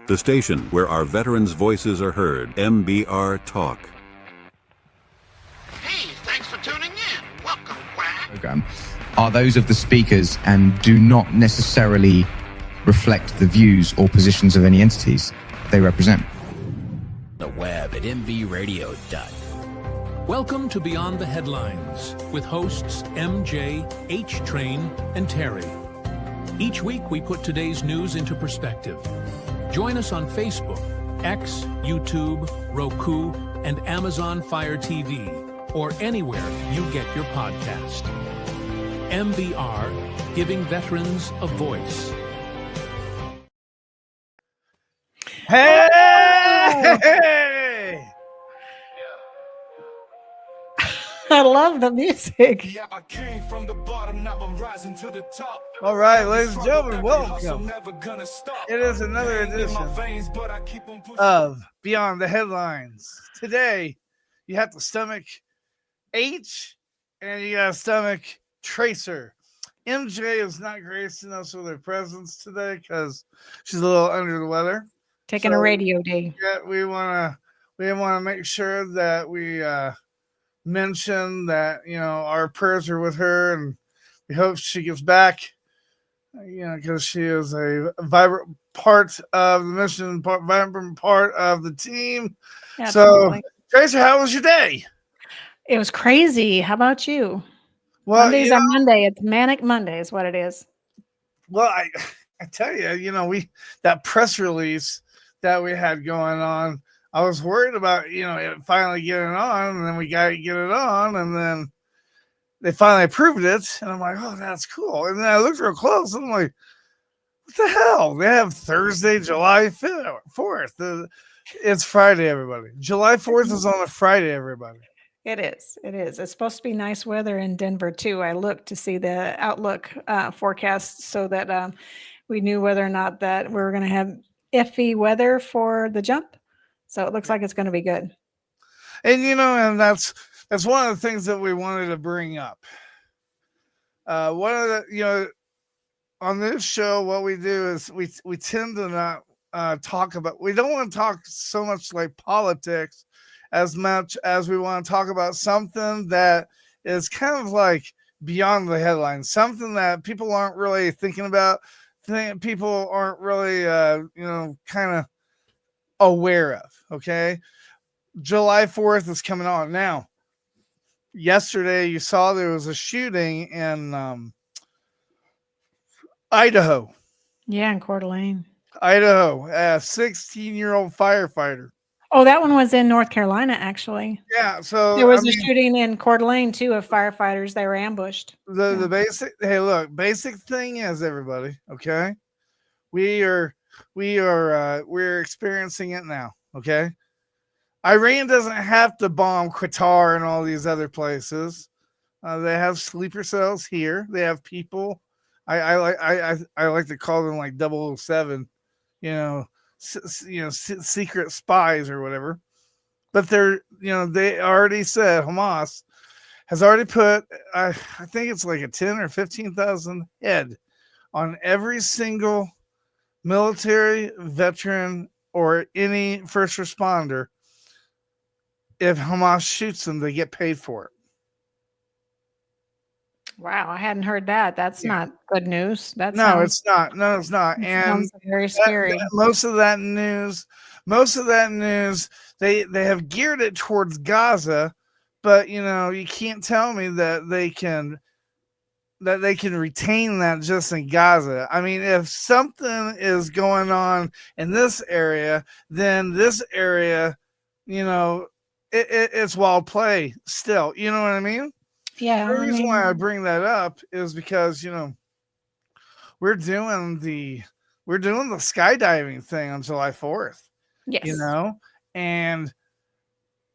The station where our veterans' voices are heard. MBR Talk. Hey, thanks for tuning in. Welcome, Quack. Program are those of the speakers and do not necessarily reflect the views or positions of any entities they represent. The web at mvradio.net. Welcome to Beyond the Headlines with hosts MJ, H-Train, and Terry. Each week we put today's news into perspective. Join us on Facebook, X, YouTube, Roku, and Amazon Fire TV, or anywhere you get your podcast. MBR, giving veterans a voice. Hey! I love the music. Yeah, I came from the bottom, now I'm rising to the top. All right, ladies and gentlemen, welcome. It is another edition of Beyond the Headlines. Today, you have to stomach H and you got to stomach Tracer. MJ is not gracing us with her presence today because she's a little under the weather. Taking a radio day. Yeah, we want to make sure that we mention that, you know, our prayers are with her and we hope she gets back, you know, because she is a vibrant part of the mission, vibrant part of the team. Absolutely. So, Tracer, how was your day? It was crazy. How about you? Well, Mondays are Monday. It's Manic Monday is what it is. Well, I tell you, you know, that press release that we had going on, I was worried about, you know, it finally getting on, and then we got to get it on, and then they finally approved it, and I'm like, oh, that's cool. And then I looked real close, and I'm like, what the hell? They have Thursday, July 4th. It's Friday, everybody. July 4th is on a Friday, everybody. It is. It is. It's supposed to be nice weather in Denver, too. I looked to see the outlook forecast so that we knew whether or not that we were going to have iffy weather for the jump. So it looks like it's going to be good. And, you know, and that's one of the things that we wanted to bring up. One of the, you know, on this show, what we do is we tend to not talk about, we don't want to talk so much like politics as much as we want to talk about something that is kind of like beyond the headlines, something that people aren't really thinking about, people aren't really, you know, kind of aware of. Okay, July 4th is coming on. Now, yesterday you saw there was a shooting in Idaho. Yeah, in Coeur d'Alene, Idaho. A 16-year-old firefighter. Oh, that one was in North Carolina, actually. Yeah, so there was a shooting in Coeur d'Alene too of firefighters. They were ambushed. The basic thing is, everybody, okay, we're experiencing it now. Okay, Iran doesn't have to bomb Qatar and all these other places. They have sleeper cells here. They have people. I like to call them like 007, secret spies or whatever. But they already said, Hamas has already put, I think it's like a 10 or 15,000 head on every single military, veteran, or any first responder. If Hamas shoots them, they get paid for it. Wow, I hadn't heard that. That's not good news. It's not. No, it's not. And sounds very scary. Most of that news, they have geared it towards Gaza, but you can't tell me that they can retain that just in Gaza. I mean, if something is going on in this area, then this area, it's wild play still. You know what I mean? Yeah. The reason why I bring that up is because, we're doing the skydiving thing on July 4th. Yes. And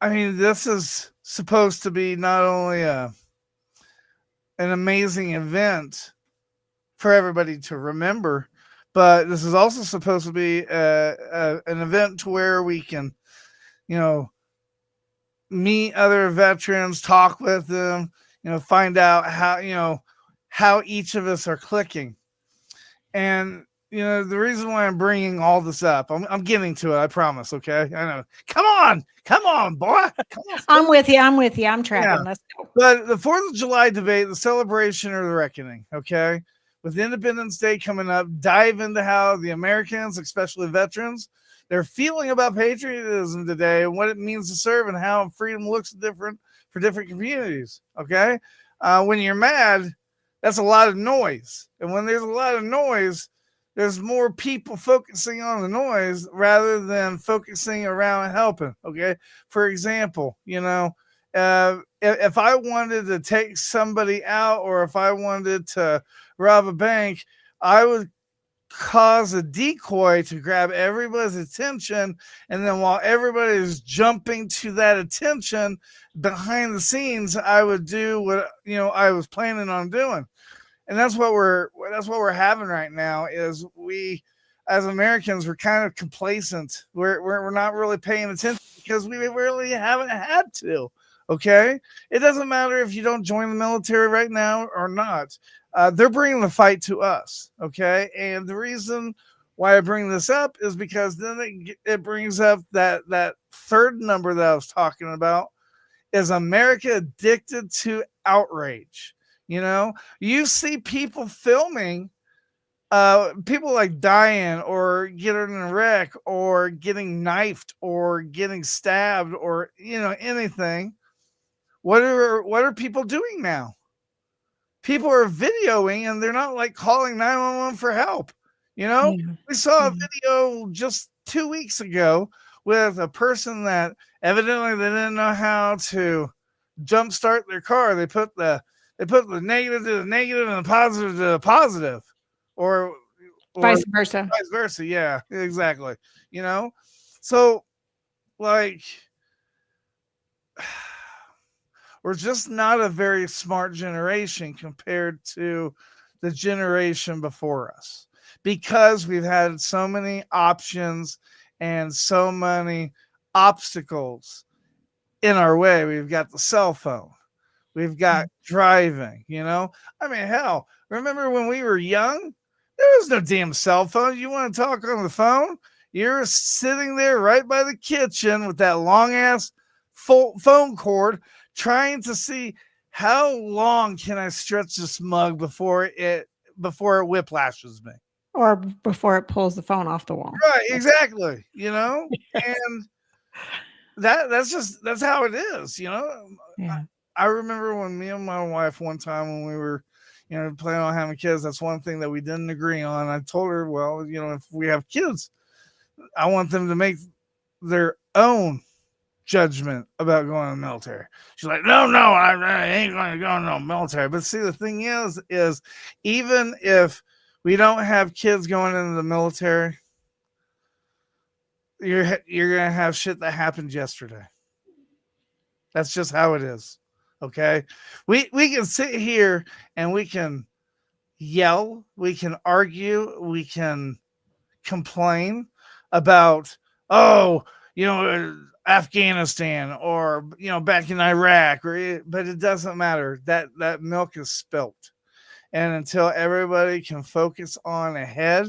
I mean, this is supposed to be not only an amazing event for everybody to remember, but this is also supposed to be an event to where we can, meet other veterans, talk with them, find out how each of us are clicking. And the reason why I'm bringing all this up, I'm getting to it. I promise. Okay, I know. Come on, boy. Come on. I'm with you. I'm tracking. Yeah. Let's go. But the 4th of July debate, the celebration or the reckoning. Okay, with Independence Day coming up, dive into how the Americans, especially veterans, they're feeling about patriotism today and what it means to serve and how freedom looks different for different communities. Okay, when you're mad, that's a lot of noise, and when there's a lot of noise, there's more people focusing on the noise rather than focusing around helping. Okay, for example, if I wanted to take somebody out or if I wanted to rob a bank, I would cause a decoy to grab everybody's attention, and then while everybody is jumping to that attention behind the scenes, I would do what I was planning on doing. And that's what we're having right now. Is we as Americans, we're kind of complacent. We're not really paying attention because we really haven't had to. Okay, it doesn't matter if you don't join the military right now or not. They're bringing the fight to us. Okay, and the reason why I bring this up is because then it brings up that third number that I was talking about. Is America addicted to outrage? You see people filming people like dying or getting in a wreck or getting knifed or getting stabbed or anything. What are people doing now? People are videoing and they're not like calling 911 for help. Yeah. We saw a Yeah. video just 2 weeks ago with a person that evidently they didn't know how to jumpstart their car. They put the negative to the negative and the positive to the positive, or Vice versa. vice versa. Yeah, exactly. So like we're just not a very smart generation compared to the generation before us because we've had so many options and so many obstacles in our way. We've got the cell phone. We've got driving, I mean, hell, remember when we were young? There was no damn cell phone. You want to talk on the phone? You're sitting there right by the kitchen with that long ass phone cord trying to see how long can I stretch this mug before it whiplashes me. Or before it pulls the phone off the wall. Right, exactly. And that's how it is, Yeah. I remember when me and my wife one time when we were, planning on having kids, that's one thing that we didn't agree on. I told her, well, if we have kids, I want them to make their own judgment about going to the military. She's like, no, I ain't going to go in the military. But see, the thing is even if we don't have kids going into the military, you're going to have shit that happened yesterday. That's just how it is. Okay, we can sit here and we can yell, we can argue, we can complain about Afghanistan or back in Iraq, but it doesn't matter. That milk is spilt, and until everybody can focus on ahead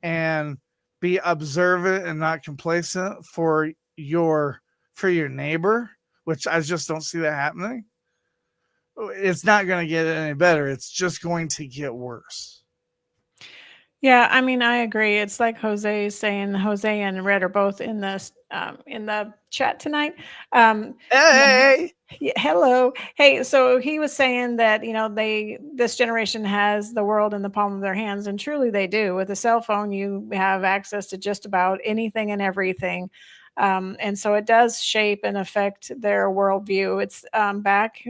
and be observant and not complacent for your neighbor, which I just don't see that happening, it's not going to get any better. It's just going to get worse. Yeah, I mean, I agree. It's like Jose is saying. Jose and Red are both in the chat tonight. Hey, Yeah, hello. Hey, so he was saying that this generation has the world in the palm of their hands, and truly they do. With a cell phone, you have access to just about anything and everything. And so it does shape and affect their worldview. It's back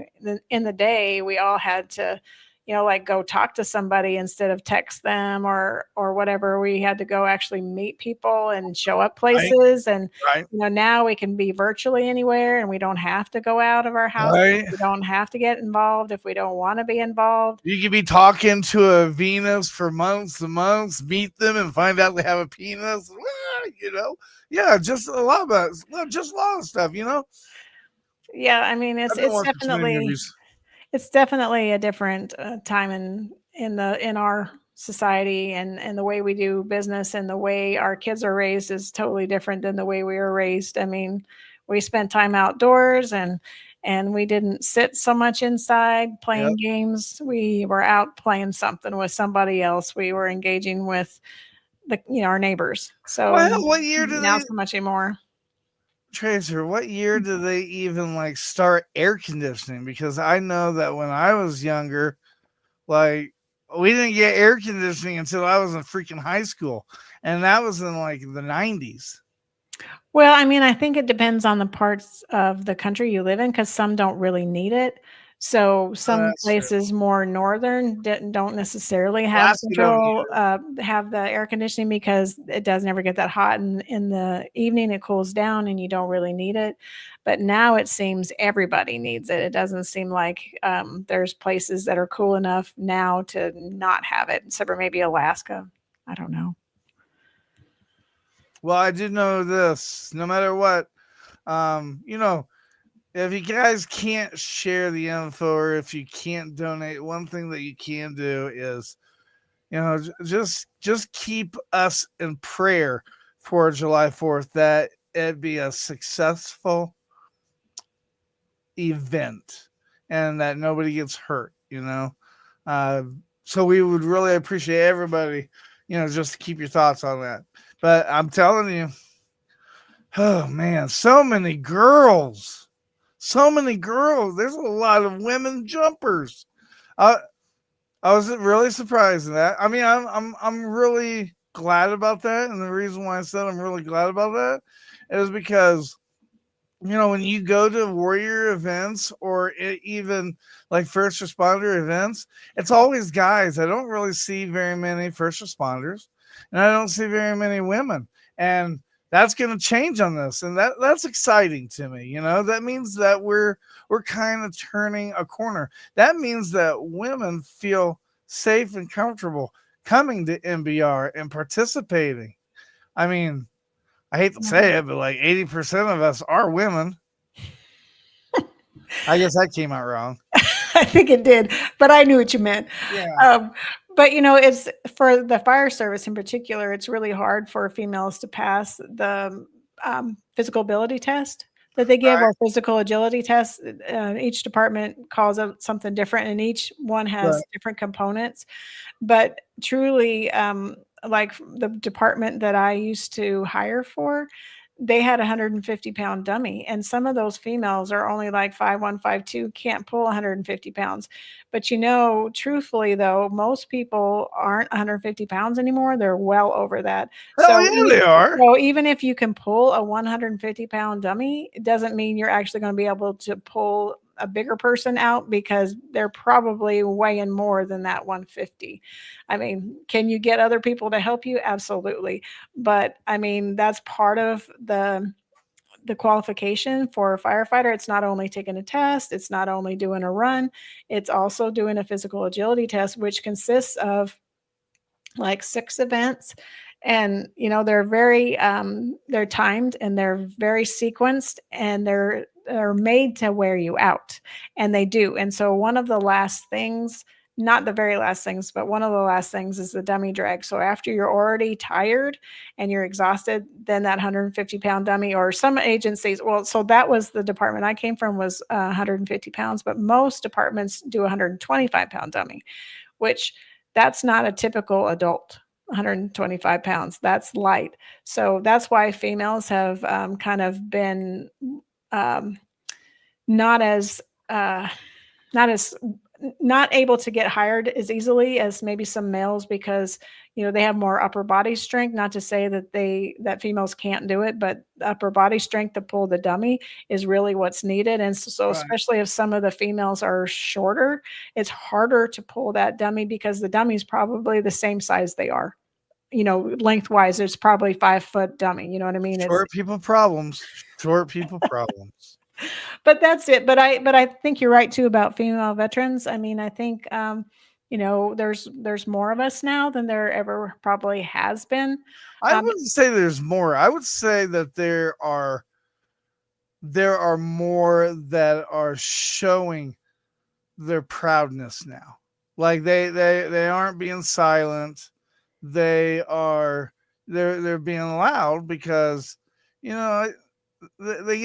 in the day, we all had to, like go talk to somebody instead of text them or whatever. We had to go actually meet people and show up places. And right. Now we can be virtually anywhere, and we don't have to go out of our house. Right. We don't have to get involved if we don't want to be involved. You could be talking to a Venus for months and months, meet them and find out they have a penis. Yeah, just a lot of stuff, Yeah, I mean, it's definitely a different time in our society and the way we do business and the way our kids are raised is totally different than the way we were raised. I mean, we spent time outdoors and we didn't sit so much inside playing games. We were out playing something with somebody else. We were engaging with our neighbors. So Well, what year did now they, so much anymore. Tracer, what year did they even like start air conditioning? Because I know that when I was younger, like we didn't get air conditioning until I was in freaking high school. And that was in like the 90s. Well, I mean, I think it depends on the parts of the country you live in because some don't really need it. So some That's true. places more northern don't necessarily have Alaska don't need have the air conditioning because it does never get that hot. And in the evening, it cools down and you don't really need it. But now it seems everybody needs it. It doesn't seem like there's places that are cool enough now to not have it, except for maybe Alaska. I don't know. Well, I do know this. No matter what, you know, if you guys can't share the info or if you can't donate, one thing that you can do is, you know, just keep us in prayer for July 4th that it be a successful event and that nobody gets hurt, you know. So we would really appreciate everybody, you know, just to keep your thoughts on that. But I'm telling you, oh man, so many girls. So many girls. There's a lot of women jumpers. I I was really surprised at that. I mean, I'm really glad about that, and the reason why I said I'm really glad about that is because you know when you go to warrior events or even like first responder events, it's always guys. I don't really see very many first responders, and I don't see very many women, and that's going to change on this, and that's exciting to me. You know, that means that we're kind of turning a corner. That means that women feel safe and comfortable coming to MBR and participating. I mean, I hate to say it, but like 80% of us are women. I guess that came out wrong. I think it did, but I knew what you meant. Yeah. But you know, it's for the fire service in particular, it's really hard for females to pass the physical ability test that they give Right. or physical agility test. Each department calls it something different, and each one has Right. different components. But truly, like the department that I used to hire for, they had a 150-pound dummy, and some of those females are only like 5'1", 5'2", can't pull 150 pounds. But you know, truthfully though, most people aren't 150 pounds anymore. They're well over that. Hell yeah, they are. So even if you can pull a 150-pound dummy, it doesn't mean you're actually going to be able to pull a bigger person out because they're probably weighing more than that 150. I mean, can you get other people to help you? Absolutely. But I mean, that's part of the qualification for a firefighter. It's not only taking a test, it's not only doing a run, it's also doing a physical agility test, which consists of like 6 events. And you know, they're very they're timed and they're very sequenced, and they're made to wear you out, and they do. And so one of the last things, not the very last things, but one of the last things is the dummy drag. So after you're already tired and you're exhausted, then that 150-pound dummy, or some agencies, well, so that was the department I came from, was 150 pounds, but most departments do a 125-pound dummy, which that's not a typical adult. 125 pounds, that's light. So that's why females have kind of been um, not as not as not able to get hired as easily as maybe some males, because you know they have more upper body strength. Not to say that females can't do it, but upper body strength to pull the dummy is really what's needed. And so Right. especially if some of the females are shorter, it's harder to pull that dummy because the dummy's probably the same size they are. You know, lengthwise, it's probably 5-foot dummy. You know what I mean? It's Short people problems. Short people problems. but that's it. But I think you're right too about female veterans. I mean, I think you know, there's more of us now than there ever probably has been. I wouldn't say there's more. I would say that there are more that are showing their proudness now. Like they aren't being silent. They're being loud because, you know, they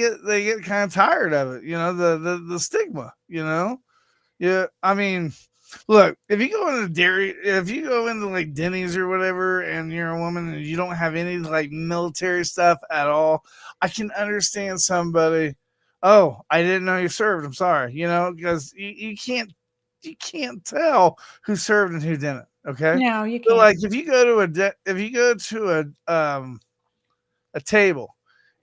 get kind of tired of it, you know, the stigma, you know. Yeah, I mean, look, if you go into if you go into like Denny's or whatever, and you're a woman and you don't have any like military stuff at all, I can understand somebody. Oh, I didn't know you served. I'm sorry, you know, because you can't tell who served and who didn't. Okay, No, you so can't. like if you go to a table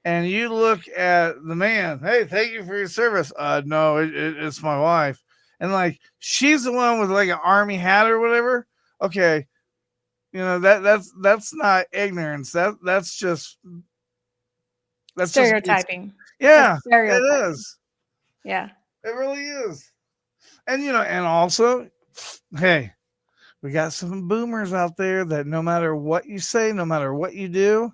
and you look at the man, hey, thank you for your service. No, it's my wife. And like she's the one with like an army hat or whatever. Okay, you know that's not ignorance. That's just Stereotyping. Yeah, That's stereotyping. it is. Yeah. It really is. And you know, and also, hey, we got some boomers out there that no matter what you say, no matter what you do,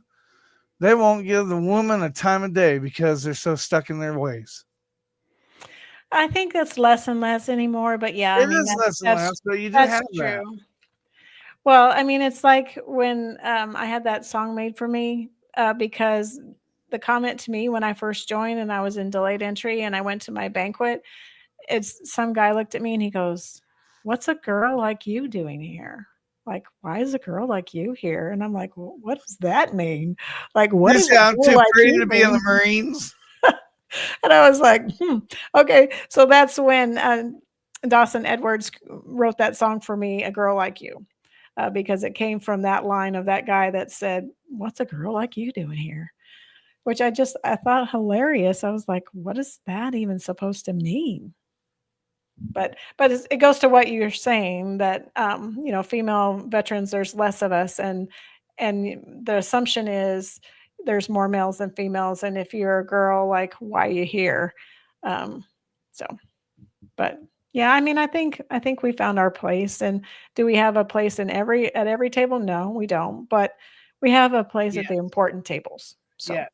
they won't give the woman a time of day because they're so stuck in their ways. I think that's less and less anymore, but yeah, It I mean is less and less, but you do that's have true. that. Well, I mean, it's like when I had that song made for me because the comment to me when I first joined and I was in delayed entry and I went to my banquet, it's some guy looked at me and he goes, "What's a girl like you doing here? Like, why is a girl like you here?" And I'm like, well, "What does that mean? Like, what is a I'm girl too like pretty you to be in the mean?" Marines. And I was like, okay. So that's when Dawson Edwards wrote that song for me, "A Girl Like You," because it came from that line of that guy that said, "What's a girl like you doing here?" Which I thought hilarious. I was like, what is that even supposed to mean? But it goes to what you're saying that you know, female veterans, there's less of us, and the assumption is there's more males than females, and if you're a girl, like, why are you here? So, but yeah, I mean, I think we found our place. And do we have a place at every table? No, we don't. But we have a place at the important tables. So. Yes.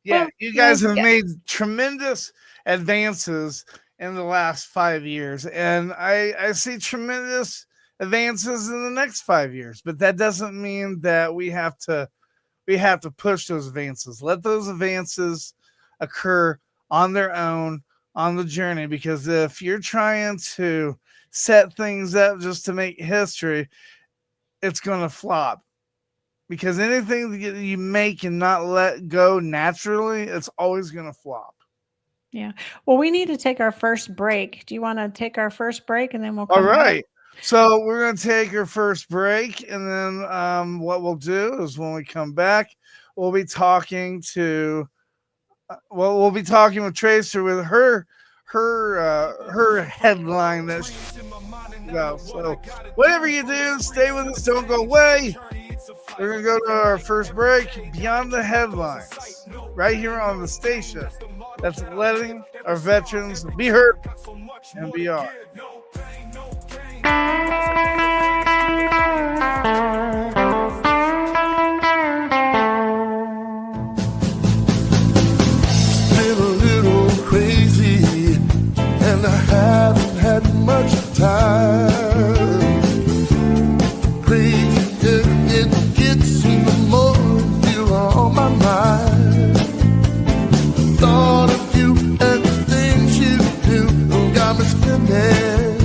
Yeah, Well, you guys have yeah. made tremendous advances in the last 5 years, and I see tremendous advances in the next 5 years. But that doesn't mean that we have to push those advances. Let those advances occur on their own on the journey, because if you're trying to set things up just to make history, it's going to flop. Because anything that you make and not let go naturally, it's always going to flop. Yeah. Well, we need to take our first break. Do you want to take our first break and then we'll All come right. back? So we're going to take our first break. And then what we'll do is when we come back, we'll be talking to, we'll be talking with Tracer with her headline that she got. So whatever you do, stay with us. Don't go away. We're going to go to our first break, Beyond the Headlines, right here on the station that's letting our veterans be heard and be honored. Been a little crazy, and I haven't had much time. Crazy, it gets even more if you're on my mind. Thought of you and the things you do got me spinning.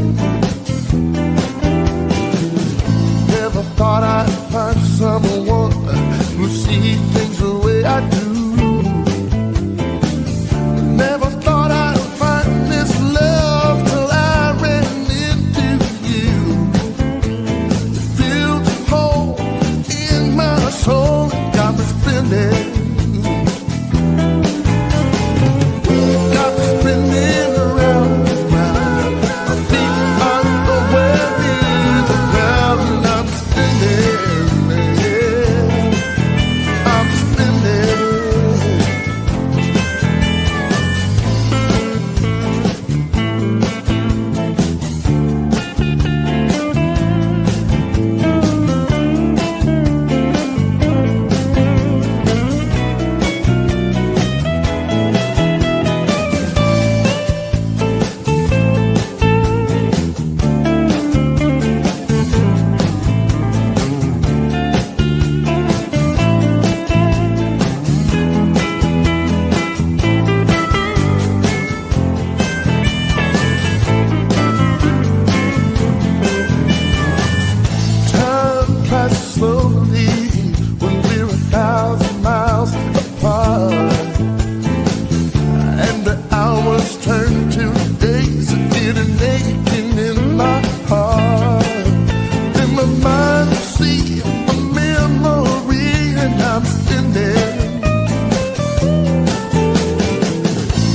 I'm spending.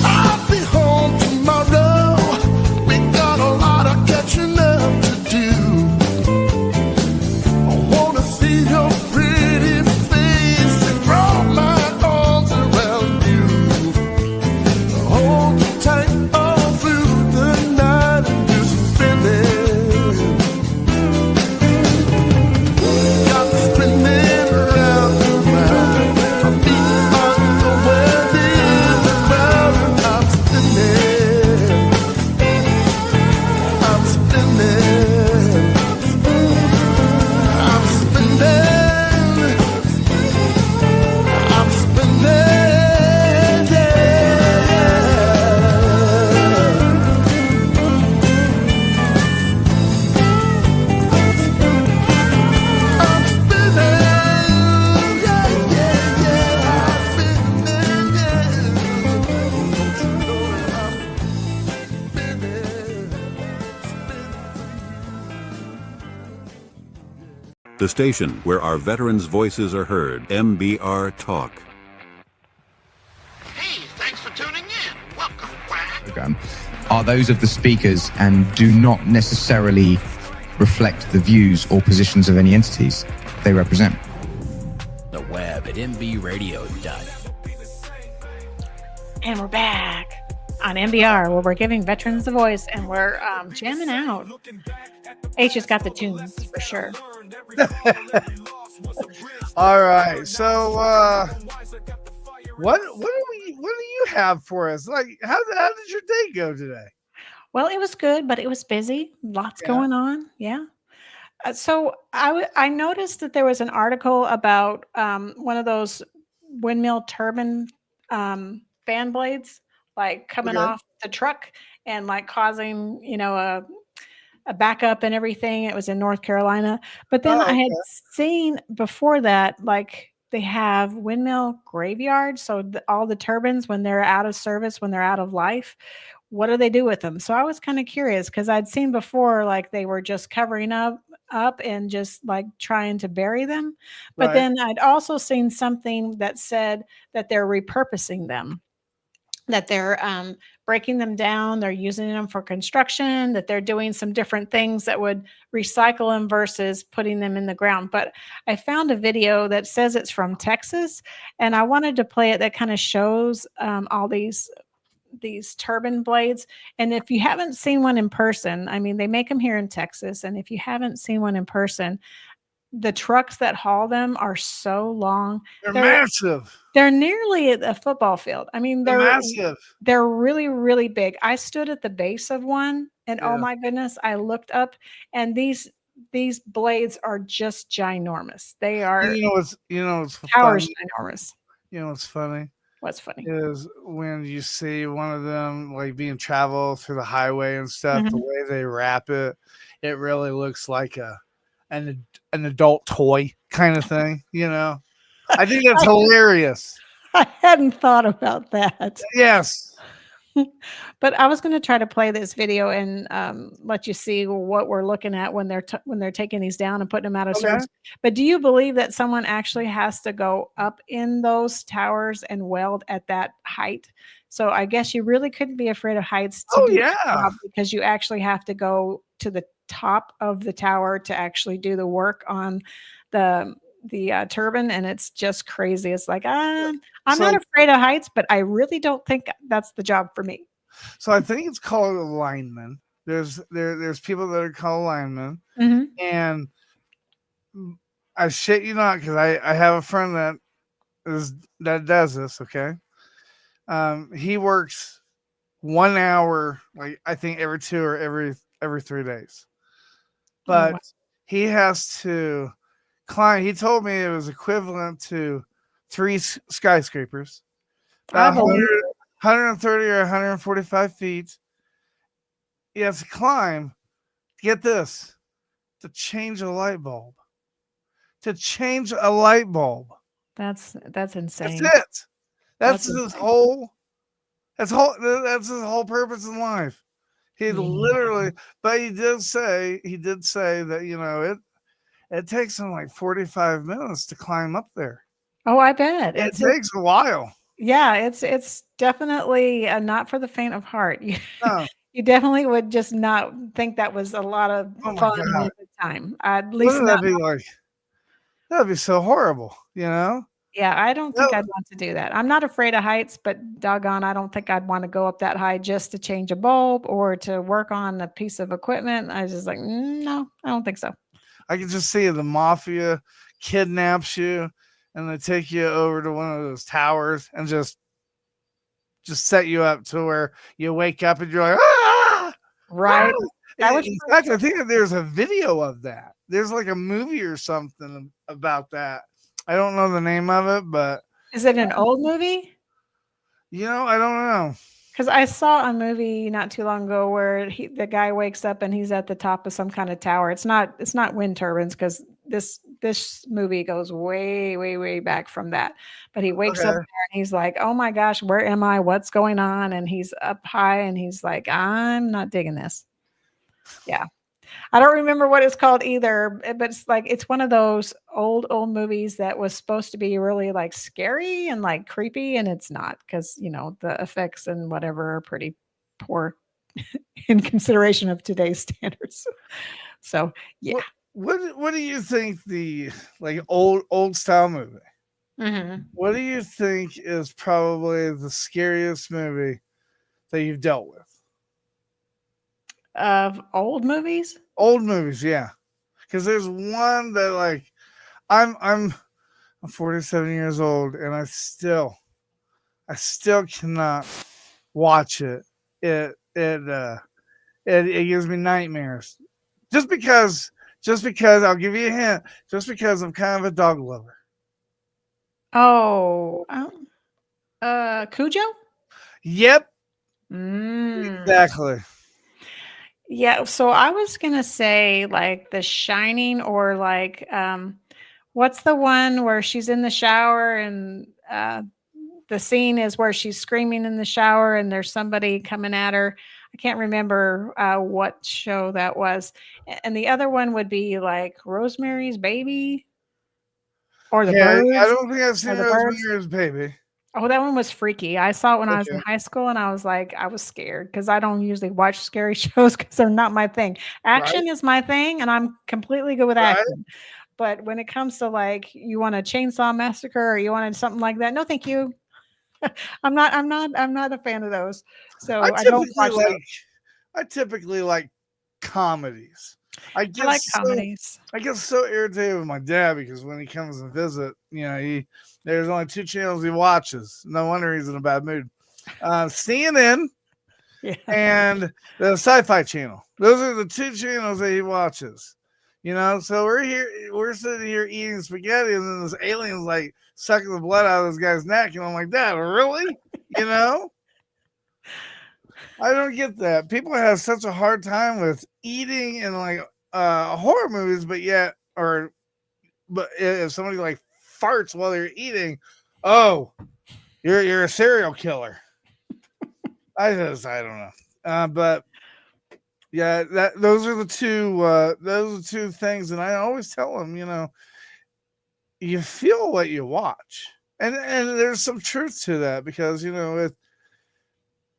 I'll be home tomorrow. We got a lot of catching up to do. I wanna see your pretty face and draw my arms around you. Hold you tight all through the night and do some spinning. Got me spinning around and around. My feet are nowhere near the ground and I'm spinning. I'm spinning. I'm spinning. I'm spinning. Yeah. I'm spinning. Yeah, yeah, yeah. I'm spinning. Yeah. Don't you know that I'm spinning? The station where our veterans' voices are heard. MBR Talk. Hey, thanks for tuning in. Welcome, Quack. Program are those of the speakers and do not necessarily reflect the views or positions of any entities they represent. The web at mbradio.net. And we're back on MBR, where we're giving veterans a voice, and we're jamming out. H has got the tunes for sure. All right. So what do you have for us? Like how did your day go today? Well, it was good, but it was busy. Lots Yeah. going on. Yeah. So I noticed that there was an article about one of those windmill turbine fan blades, like coming Okay. off the truck and like causing, a backup and everything. It was in North Carolina. But then Oh, I had okay. seen before that, like they have windmill graveyards. So all the turbines, when they're out of service, when they're out of life, what do they do with them? So I was kind of curious because I'd seen before, like they were just covering up and just like trying to bury them. But Right. then I'd also seen something that said that they're repurposing them, that they're breaking them down, they're using them for construction, that they're doing some different things that would recycle them versus putting them in the ground. But I found a video that says it's from Texas, and I wanted to play it that kind of shows all these turbine blades. And if you haven't seen one in person, I mean, they make them here in Texas, and if you haven't seen one in person, the trucks that haul them are so long. They're They're massive. they're nearly at a football field. I mean, They're massive. they're really, really big. I stood at the base of one, and oh Yeah. my goodness, I looked up, and these blades are just ginormous. They are And you know what's towers funny? ginormous. You know what's funny What's funny? is when you see one of them like being traveled through the highway and stuff. The Mhm. way they wrap it, it really looks like an adult toy kind of thing. You know, I think that's hilarious. I hadn't thought about that. Yes. But I was going to try to play this video and let you see what we're looking at when they're taking these down and putting them out of Okay. service. But do you believe that someone actually has to go up in those towers and weld at that height? So I guess you really couldn't be afraid of heights to Oh do that yeah. job, because you actually have to go to the top of the tower to actually do the work on the turbine, and it's just crazy. It's like I'm So- not afraid of heights, but I really don't think that's the job for me. So I think it's called a lineman. There's people that are called linemen, Mhm. and I shit you not, because I have a friend that does this. Okay, he works 1 hour, like I think every 2 or every 3 days, but wow. he has to climb. He told me it was equivalent to 3 skyscrapers, I about believe 130 or 145 feet. He has to climb. Get this, to change a light bulb. To change a light bulb. that's insane. That's it. That's That's his insane. whole. That's his whole purpose in life. He Yeah. literally, but he did say that it takes him like 45 minutes to climb up there. Oh, I bet. It takes a while. Yeah, it's definitely not for the faint of heart. You, No. you definitely would just not think that was a lot of Oh my fun and God. a good time. At least Wouldn't that not. be like? That'd be so horrible, you know? Yeah, I don't think That, I'd want to do that. I'm not afraid of heights, but doggone, I don't think I'd want to go up that high just to change a bulb or to work on a piece of equipment. I was just like, no, I don't think so. I can just see the mafia kidnaps you and they take you over to one of those towers and just set you up to where you wake up and you're like, ah! Right? That was In fact, I think that there's a video of that. There's like a movie or something about that. I don't know the name of it, but Is it an old movie? I don't know. Because I saw a movie not too long ago where the guy wakes up and he's at the top of some kind of tower. It's not wind turbines because this movie goes way way way back from that. But he wakes up Okay. there and he's like, "Oh my gosh, where am I? What's going on?" And he's up high and he's like, "I'm not digging this." Yeah. I don't remember what it's called either, but it's one of those old movies that was supposed to be really like scary and like creepy, and it's not because the effects and whatever are pretty poor in consideration of today's standards. So yeah. What do you think the like old style movie? Mhm. What do you think is probably the scariest movie that you've dealt with? Of old movies? Old movies, yeah. Because there's one that like I'm 47 years old and I still cannot watch it. It gives me nightmares. Just because I'll give you a hint. Just because I'm kind of a dog lover. Oh, Cujo? Yep, Mm. exactly. Yeah, so I was gonna say like The Shining or like what's the one where she's in the shower and the scene is where she's screaming in the shower and there's somebody coming at her. I can't remember what show that was. And the other one would be like Rosemary's Baby or The Yeah, I Birds don't think I've seen or The Birds. Rosemary's Baby. Oh, that one was freaky. I saw it when I was in Okay, high school and I was like, I was scared because I don't usually watch scary shows because they're not my thing. right, Action is my thing and I'm completely good with right. action. But when it comes to like you want a chainsaw massacre or you wanted something like that, no, thank you. I'm not a fan of those. I So I don't typically watch those. like I typically like comedies. I I get like so comedies. I get so irritated with my dad because when he comes and visit, there's only two channels he watches. No wonder he's in a bad mood. CNN Yeah. and the Sci-Fi Channel. Those are the two channels that he watches. So we're sitting here eating spaghetti, and then this alien's like sucking the blood out of this guy's neck, and I'm like, Dad, really? You know? I don't get that. People have such a hard time with eating and like horror movies, but if somebody like farts while they're eating, oh, you're a serial killer. I don't know. But yeah, those are the two things, and I always tell them, you feel what you watch, and there's some truth to that because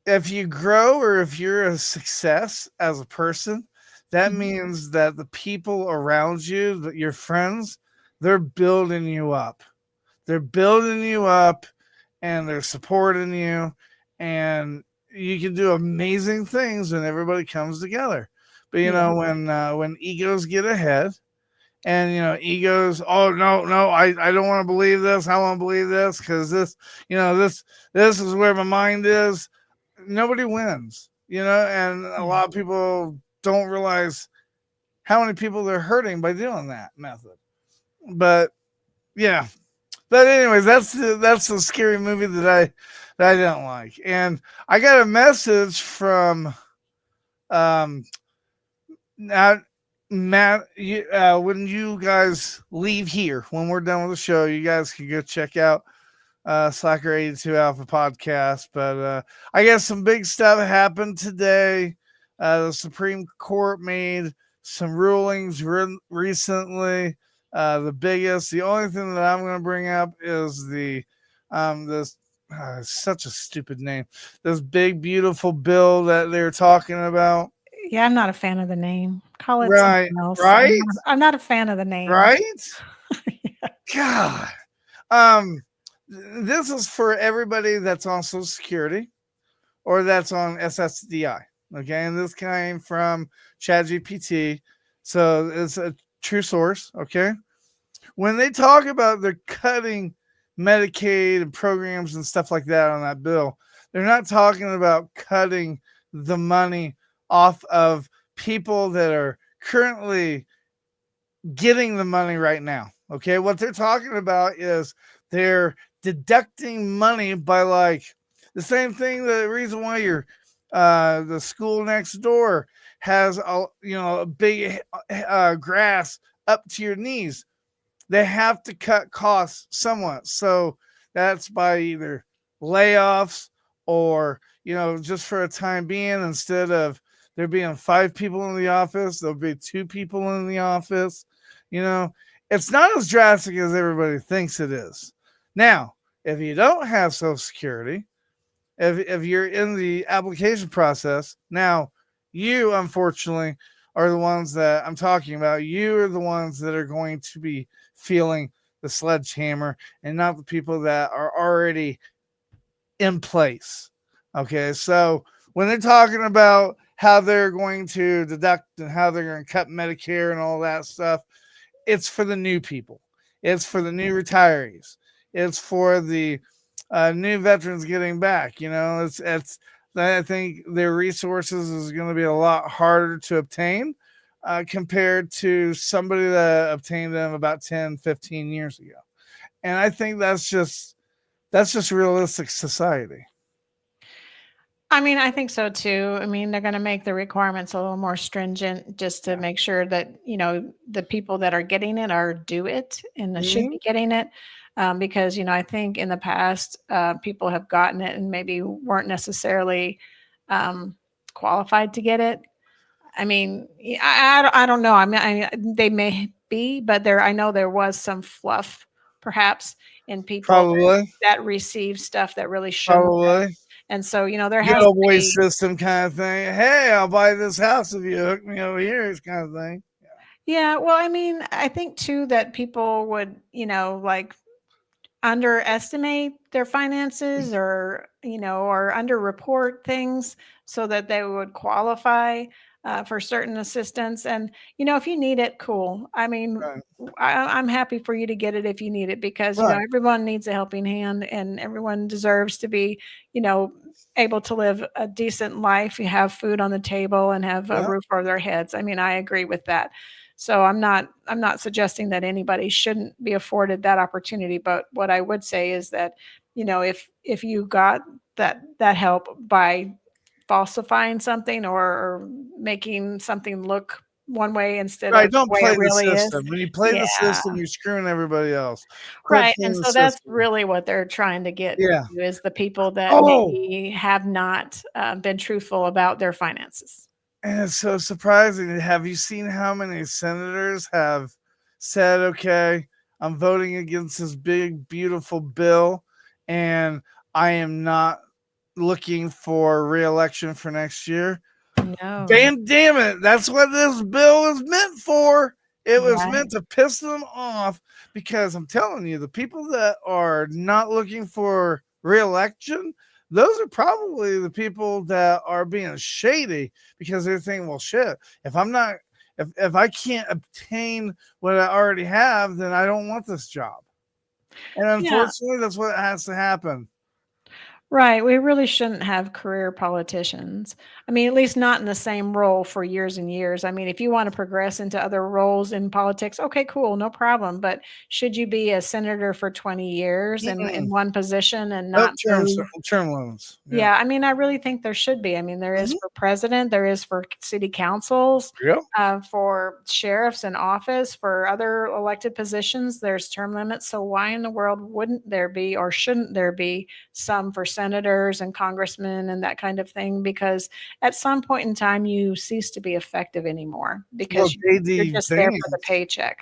if you grow or if you're a success as a person, that Mhm. means that the people around you, that your friends, they're building you up. They're building you up and they're supporting you, and you can do amazing things when everybody comes together. But Yeah. when egos get ahead, and egos, oh no, I don't want to believe this. I want to believe this because this is where my mind is. Nobody wins, and a Mhm. lot of people don't realize how many people they're hurting by doing that method. But yeah, but anyways, that's the scary movie that I didn't like, and I got a message from now Matt. When you guys leave here, when we're done with the show, you guys can go check out Slacker 82 Alpha podcast. But I guess some big stuff happened today. The Supreme Court made some rulings recently The biggest, the only thing that I'm going to bring up is this such a stupid name. This big beautiful bill that they're talking about. Yeah, I'm not a fan of the name. Call it Right, something else. right, I'm not a fan of the name. right. God, this is for everybody that's on Social Security or that's on SSDI. Okay, and this came from ChatGPT, so it's a true source. Okay, when they talk about they're cutting Medicaid and programs and stuff like that on that bill, they're not talking about cutting the money off of people that are currently getting the money right now. Okay, what they're talking about is they're deducting money by like the same thing. The reason why you're the school next door has a big grass up to your knees. They have to cut costs somewhat. So that's by either layoffs or, just for a time being, instead of there being 5 people in the office, there'll be 2 people in the office. It's not as drastic as everybody thinks it is. Now, if you don't have Social Security, if you're in the application process, now you unfortunately are the ones that I'm talking about. You are the ones that are going to be feeling the sledgehammer and not the people that are already in place. Okay, so when they're talking about how they're going to deduct and how they're going to cut Medicare and all that stuff, it's for the new people. It's for the new retirees. It's for the new veterans getting back. It's I think their resources is going to be a lot harder to obtain compared to somebody that obtained them about 10, 15 years ago. And I think that's just realistic society. I mean, I think so too. I mean, they're going to make the requirements a little more stringent just to make sure that, the people that are getting it are due it and they should be getting it. Because, I think in the past, people have gotten it and maybe weren't necessarily qualified to get it. I mean, I don't know. I mean, they may be, but I know there was some fluff perhaps in people Probably. that receive stuff that really shouldn't have. Probably. And so, there Good has old to boy be, system kind of thing. Hey, I'll buy this house if you hook me over here, this kind of thing. yeah. Well, I mean, I think too that people would, like underestimate their finances or, or underreport things so that they would qualify for certain assistance. And, if you need it, cool. I mean, Right. I'm happy for you to get it if you need it because, Right. everyone needs a helping hand and everyone deserves to be, able to live a decent life. You have food on the table and have a Yeah. roof over their heads. I mean, I agree with that. So I'm not suggesting that anybody shouldn't be afforded that opportunity, but what I would say is that, if you got that help by falsifying something or making something look one way instead Right. of the Don't way play it the really is. system. When you play the Yeah. system, you're screwing everybody else. Quit Right. playing And the so that's system. really what they're trying to get Yeah. to is the people that Oh, maybe have not been truthful about their finances. and it's so surprising. Have you seen how many senators have said, okay, I'm voting against this big, beautiful bill, and I am not looking for re-election for next year? No. Damn it. That's what this bill is meant for. It was Right. meant to piss them off because I'm telling you, the people that are not looking for re-election, those are probably the people that are being shady because they're thinking, well, shit, if I can't obtain what I already have, then I don't want this job. And Yeah. unfortunately, that's what has to happen. Right. We really shouldn't have career politicians. I mean, at least not in the same role for years and years. I mean, if you want to progress into other roles in politics, okay, cool, no problem. But should you be a senator for 20 years in one position and Nope, not move? term limits. Yeah, I mean, I really think there should be. I mean, there is Mhm. for president, there is for city councils, Yep. for sheriffs in office, for other elected positions, there's term limits. So why in the world wouldn't there be or shouldn't there be some for senators and congressmen and that kind of thing? Because at some point in time, you cease to be effective anymore Well, because you're JD just there for the Vance. paycheck.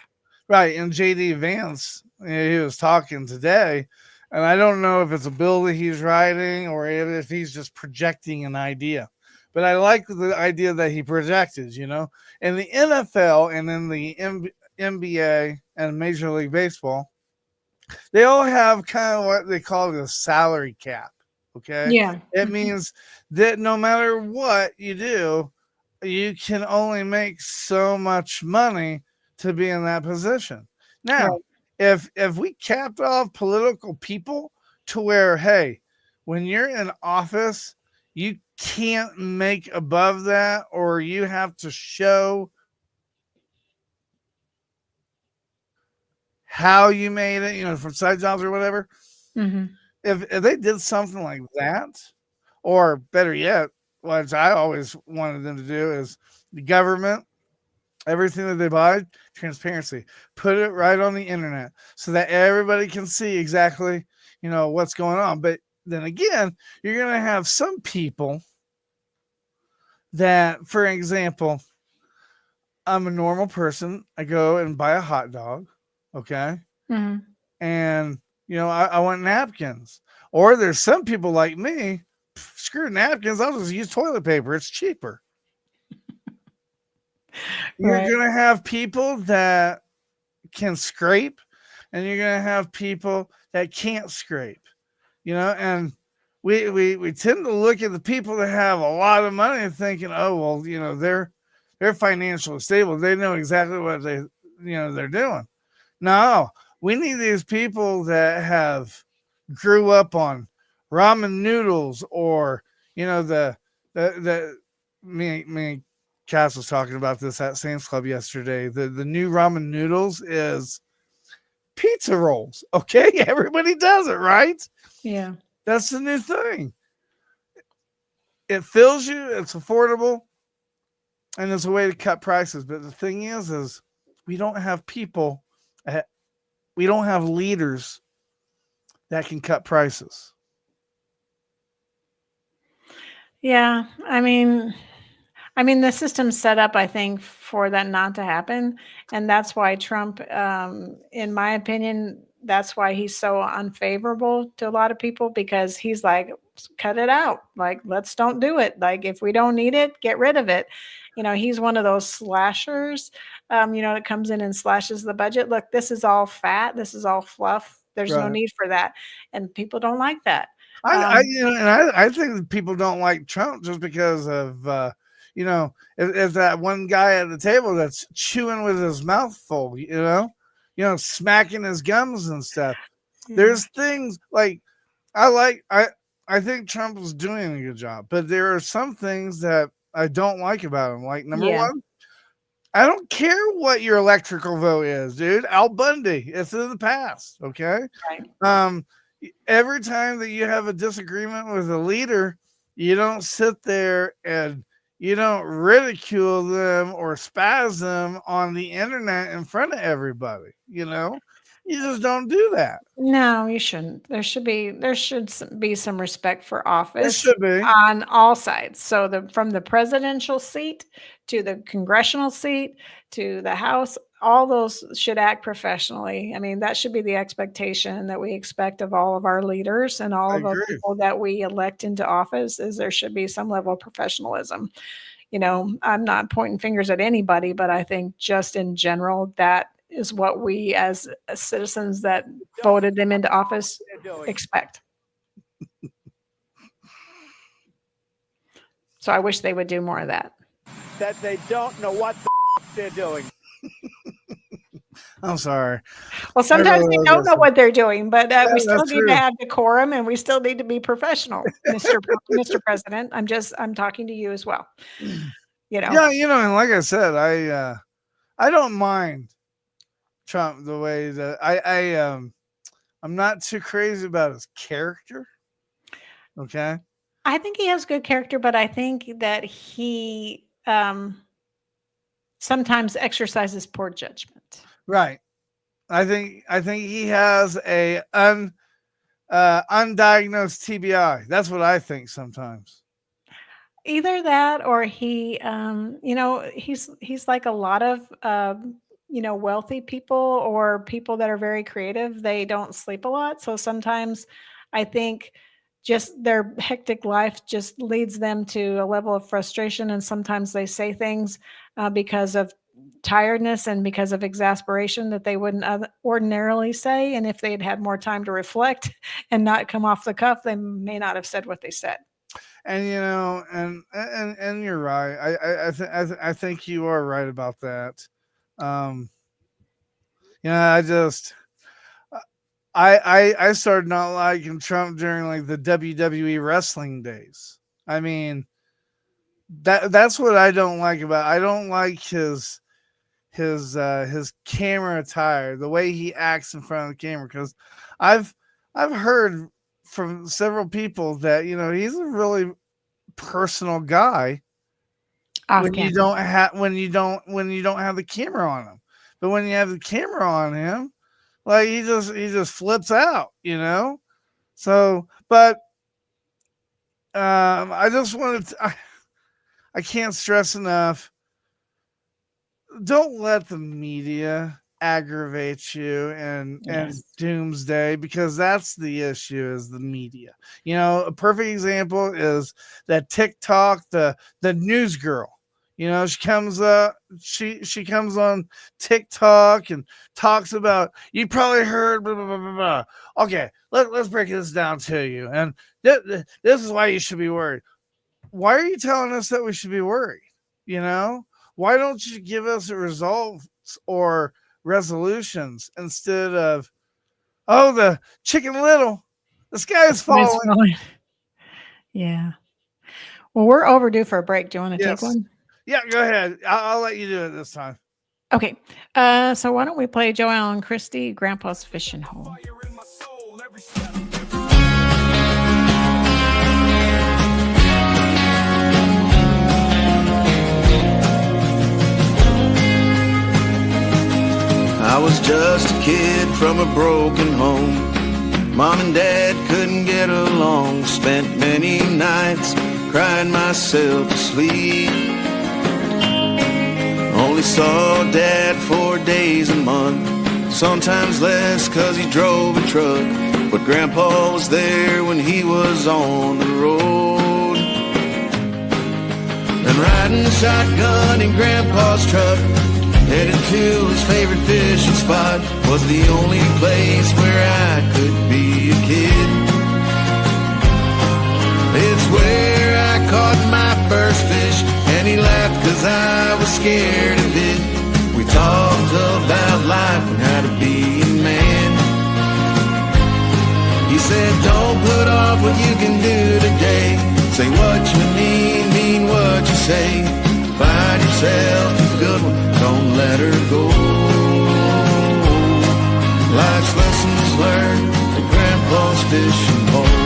Right. And JD Vance, he was talking today, and I don't know if it's a bill that he's writing or if he's just projecting an idea. But I like the idea that he projected, in the NFL and in the NBA and Major League Baseball, they all have kind of what they call the salary cap. Okay. Yeah. It means that no matter what you do, you can only make so much money to be in that position. Now, Right. if we capped off political people to where, hey, when you're in office, you can't make above that, or you have to show how you made it, from side jobs or whatever. Hmm. If they did something like that, or better yet, what I always wanted them to do is the government, everything that they buy, transparency. Put it right on the internet so that everybody can see exactly, what's going on. But then again, you're going to have some people that, for example, I'm a normal person. I go and buy a hot dog. Okay. Hmm. And, I want napkins. Or there's some people like me, screw napkins. I'll just use toilet paper. It's cheaper. You're Right. going to have people that can scrape, and you're going to have people that can't scrape, and we tend to look at the people that have a lot of money and thinking, oh, well, they're financially stable. They know exactly what they're doing. No, we need these people that have grew up on ramen noodles, or the me and Cass was talking about this at Sam's Club yesterday. The new ramen noodles is pizza rolls. Okay, everybody does it, right? Yeah. That's the new thing. It fills you. It's affordable, and it's a way to cut prices. But the thing is we don't have people. We don't have leaders that can cut prices. Yeah. I mean, the system's set up, I think, for that not to happen. And that's why Trump, in my opinion, that's why he's so unfavorable to a lot of people, because he's like, cut it out. Like, let's don't do it. Like, if we don't need it, get rid of it. He's one of those slashers, that comes in and slashes the budget. Look, this is all fat. This is all fluff. There's no Right. need for that. And people don't like that. I Um, and I think that people don't like Trump just because of if that one guy at the table that's chewing with his mouth full, smacking his gums and stuff. yeah. There's things like I think Trump is doing a good job, but there are some things that I don't like about him. Like, number Yeah. one, I don't care what your electrical vote is, dude. Al Bundy, it's in the past. Okay. Right. Every time that you have a disagreement with a leader, you don't sit there and you don't ridicule them or spaz them on the internet in front of everybody. You just don't do that. No, you shouldn't. There should be some respect for It office should be. on all sides. So from the presidential seat to the congressional seat to the House, all those should act professionally. I mean, that should be the expectation that we expect of all of our leaders and all I of the agree. people that we elect into office, is there should be some level of professionalism. I'm not pointing fingers at anybody, but I think just in general, that is what we as citizens that voted them into office expect. So I wish they would do more of that. That they don't know what they're doing. I'm sorry. Well, sometimes really they love don't this know one. what they're doing, but we Yeah, still that's need true. to have decorum and we still need to be professional, Mr. President. I'm talking to you as well. Yeah, and like I said, I don't mind Trump the way that I'm not too crazy about his character. Okay. I think he has good character, but I think that he sometimes exercises poor judgment. Right. I think he has a undiagnosed TBI. That's what I think sometimes. Either that, or he's like a lot of wealthy people or people that are very creative, they don't sleep a lot. So sometimes I think just their hectic life just leads them to a level of frustration. And sometimes they say things because of tiredness and because of exasperation that they wouldn't ordinarily say. And if they'd had more time to reflect and not come off the cuff, they may not have said what they said. And and you're right. I think you are right about that. I started not liking Trump during like the WWE wrestling days. I mean, that's what I don't like about. I don't like his camera attire, the way he acts in front of the camera. Because I've heard from several people that he's a really personal guy when you don't have the camera on him. But when you have the camera on him, like he just flips out, So, but I just wanted to, I can't stress enough. Don't let the media aggravate you and doomsday, because that's the issue, is the media. A perfect example is that TikTok, the news girl. She comes she comes on TikTok and talks about, you probably heard blah, blah, blah, blah, blah. Okay, let's break this down to you. And this is why you should be worried. Why are you telling us that we should be worried? Why don't you give us results or resolutions instead of, oh, the Chicken Little, the sky is falling. Yeah. Well, we're overdue for a break. Do you want to take one? Yeah, go ahead. I'll let you do it this time. Okay. So why don't we play Joel and Christy, Grandpa's Fishing Hole? I was just a kid from a broken home. Mom and Dad couldn't get along. Spent many nights crying myself to sleep. Only saw Dad 4 days a month, sometimes less 'cause he drove a truck. But Grandpa was there when he was on the road. And riding shotgun in Grandpa's truck, headed to his favorite fishing spot, was the only place where I could be a kid. It's where I caught my first fish, and he laughed 'cause I was scared of it. We talked about life and how to be a man. He said, don't put off what you can do today. Say what you mean what you say. Find yourself a good one, don't let her go. Life's lessons learned at Grandpa's Fishing Hole.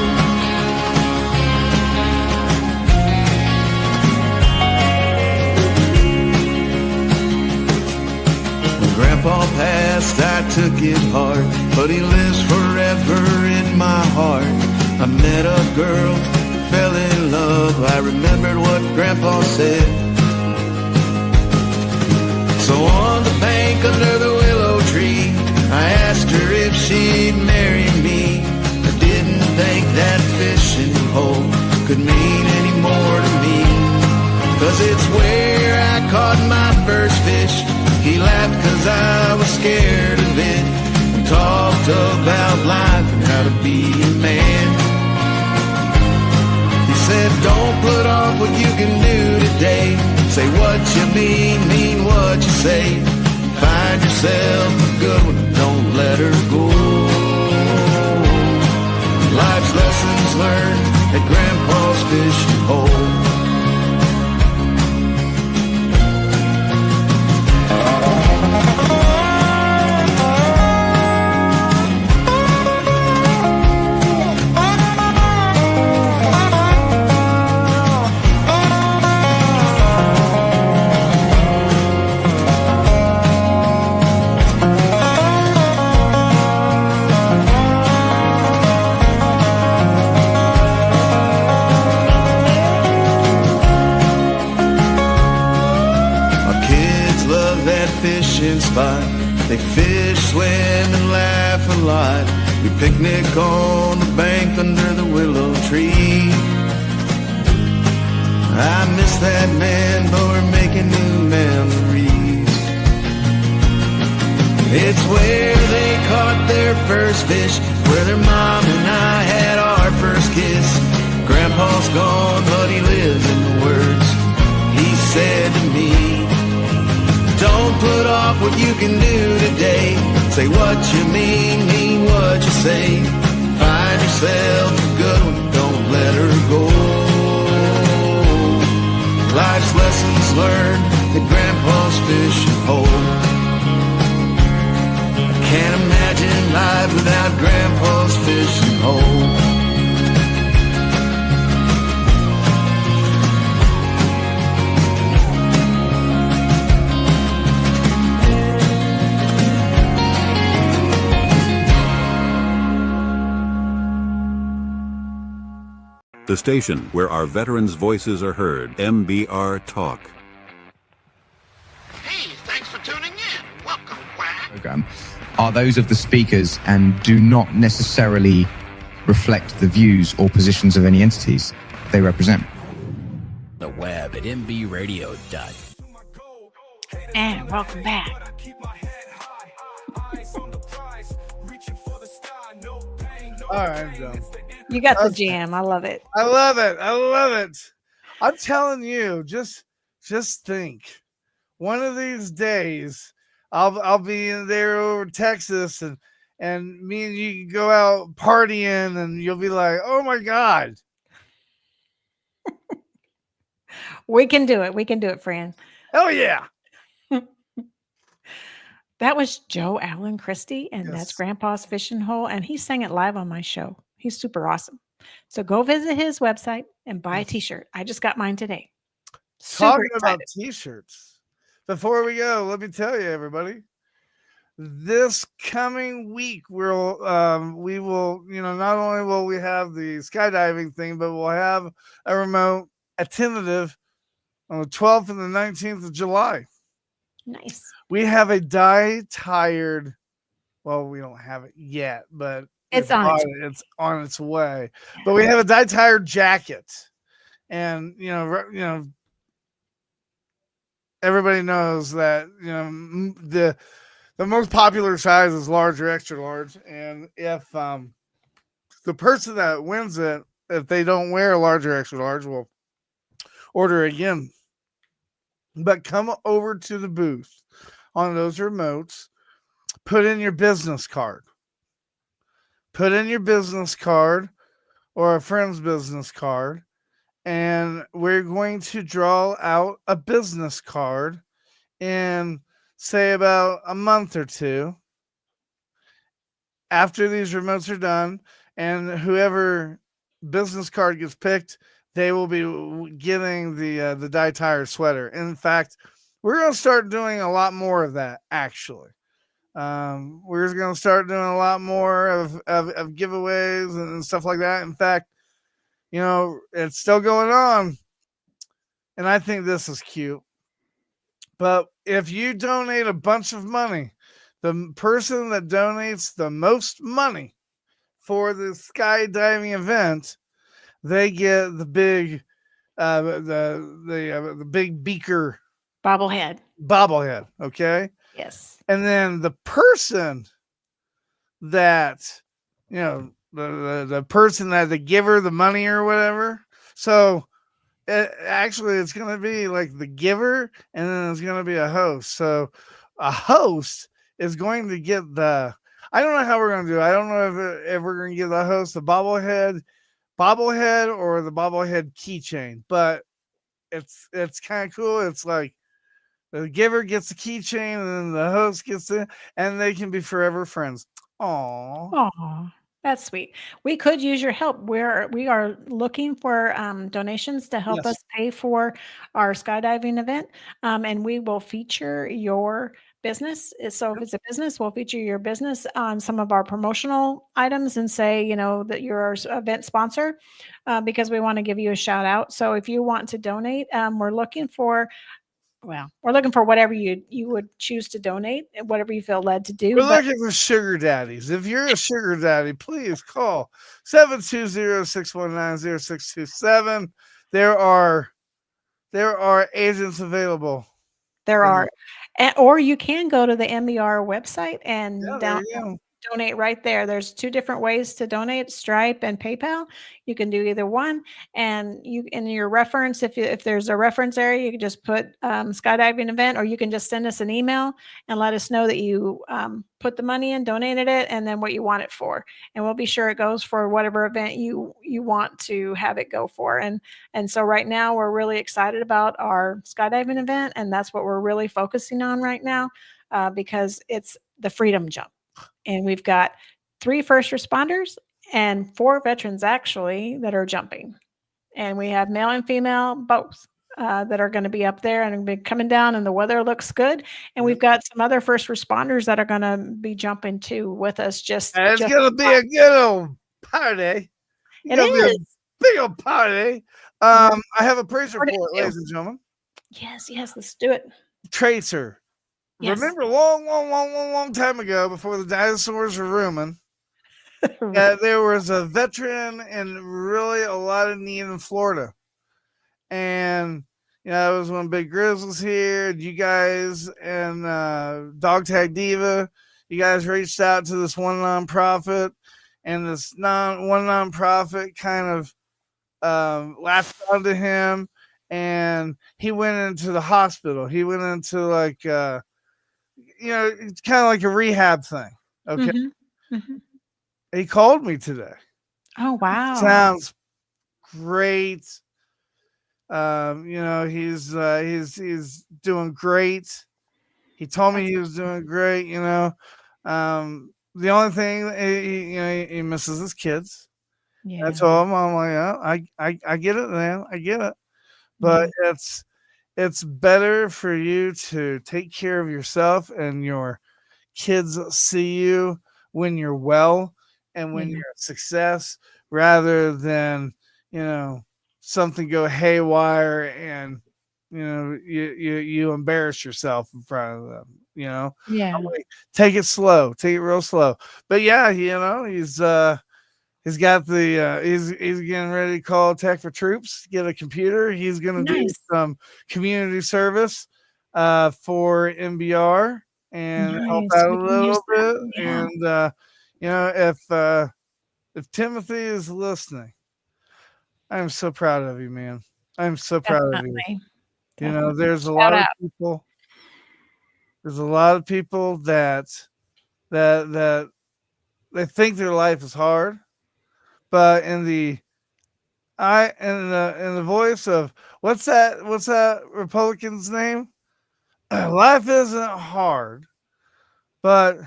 When Grandpa passed, I took it hard, but he lives forever in my heart. I met a girl, fell in love. I remembered what Grandpa said. So on the bank under the willow tree, I asked her if she'd marry me. I didn't think that fishing hole could mean any more to me, 'cause it's where I caught my first fish. He laughed 'cause I was scared of it. We talked about life and how to be a man. He said, don't put off what you can do today. Say what you mean what you say. Find yourself a good one, don't let her go. Life's lessons learned at Grandpa's Fishing Hole. fishing spot. They fish, swim, and laugh a lot. We picnic on the bank under the willow tree. I miss that man, but we're making new memories. It's where they caught their first fish, where their mom and I had our first kiss. Grandpa's gone, but he lives in the words he said to me. Don't put off what you can do today. Say what you mean what you say. Find yourself a good one, don't let her go. Life's lessons learned at Grandpa's fishing hole. I can't imagine life without Grandpa's fishing hole. The station where our veterans' voices are heard. MBR Talk. Hey, thanks for tuning in. Welcome, Quack. Program are those of the speakers and do not necessarily reflect the views or positions of any entities they represent. The web at mbradio.net. And welcome back. All right, I'm done. You got the jam. I love it. I love it. I love it. I'm telling you, just think. One of these days, I'll be in there over Texas, and me and you can go out partying, and you'll be like, "Oh my God." We can do it. We can do it, friend. Oh yeah. That was Joe Allen Christie, and Yes. that's Grandpa's Fishing Hole, and he sang it live on my show. He's super awesome. So go visit his website and buy a t-shirt. I just got mine today. Super Talking about excited. t-shirts. Before we go, let me tell you, everybody. This coming week, we will, not only will we have the skydiving thing, but we'll have a tentative on the 12th and the 19th of July. Nice. We have a dye-tired, well, we don't have it yet, but It's on its way. But we have a dye-tired jacket. And, everybody knows that, the most popular size is large or extra large. And if the person that wins it, if they don't wear a large or extra large, will order again. But come over to the booth on those remotes, put in your business card. Put in your business card or a friend's business card, and we're going to draw out a business card in, say, about a month or two after these remotes are done, and whoever business card gets picked, they will be getting the dye tire sweater. In fact, we're going to start doing a lot more of that, actually. We're going to start doing a lot more of giveaways and stuff like that. In fact, it's still going on, and I think this is cute. But if you donate a bunch of money, the person that donates the most money for the skydiving event, they get the big, the big beaker bobblehead. Okay. Yes. And then the person that, the person that the giver the money or whatever. So it's going to be like the giver, and then there's going to be a host. So a host is going to get I don't know how we're going to do it. I don't know if we're going to give the host the bobblehead or the bobblehead keychain, but it's kind of cool. It's like the giver gets the keychain, and then the host gets it, and they can be forever friends. Aw, that's sweet. We could use your help. We are looking for donations to help us pay for our skydiving event, and we will feature your business. So if it's a business, we'll feature your business on some of our promotional items and say, that you're our event sponsor, because we want to give you a shout out. So if you want to donate, we're looking for Well, we're looking for whatever you would choose to donate, whatever you feel led to do. We're But looking for sugar daddies. If you're a sugar daddy, please call 720-619-0627. There are agents available. there are, or you can go to the MER website Yeah, and there you go. donate right there. There's two different ways to donate: Stripe and PayPal. You can do either one, and you in your reference, if there's a reference area, you can just put skydiving event, or you can just send us an email and let us know that you put the money in, donated it, and then what you want it for, and we'll be sure it goes for whatever event you want to have it go for. And so right now we're really excited about our skydiving event, and that's what we're really focusing on right now, because it's the Freedom Jump. And we've got 3 first responders and 4 veterans actually that are jumping. And we have male and female both that are going to be up there and be coming down, and the weather looks good. And we've got some other first responders that are going to be jumping too with us. And it's gonna be a good old party. It's gonna be a big old party. I have a praise report, ladies and gentlemen. Yes, let's do it. Tracer. Yes. Remember long time ago, before the dinosaurs were roaming, there was a veteran in really a lot of need in Florida. And it was when Big Grizz was here. You guys and Dog Tag Diva, you guys reached out to this one nonprofit, and this one nonprofit kind of latched onto him, and he went into the hospital. He went into like it's kind of like a rehab thing. Okay. He called me today. Oh, wow. Sounds great. He's doing great. He told me he was doing great. The only thing he misses his kids. Yeah. I told him, I'm like, yeah, I get it, man. I get it. But it's better for you to take care of yourself, and your kids see you when you're well and when you're a success, rather than something go haywire and you embarrass yourself in front of them. I'm like, take it slow, take it real slow. But yeah, he's got the he's getting ready to call Tech for Troops, get a computer. He's gonna do some community service for MBR and help out a little bit. And if Timothy is listening, I'm so proud of you, man. I'm so proud of you. There's a lot of people. There's a lot of people that they think their life is hard. But in the voice of what's that Republican's name? Life isn't hard, but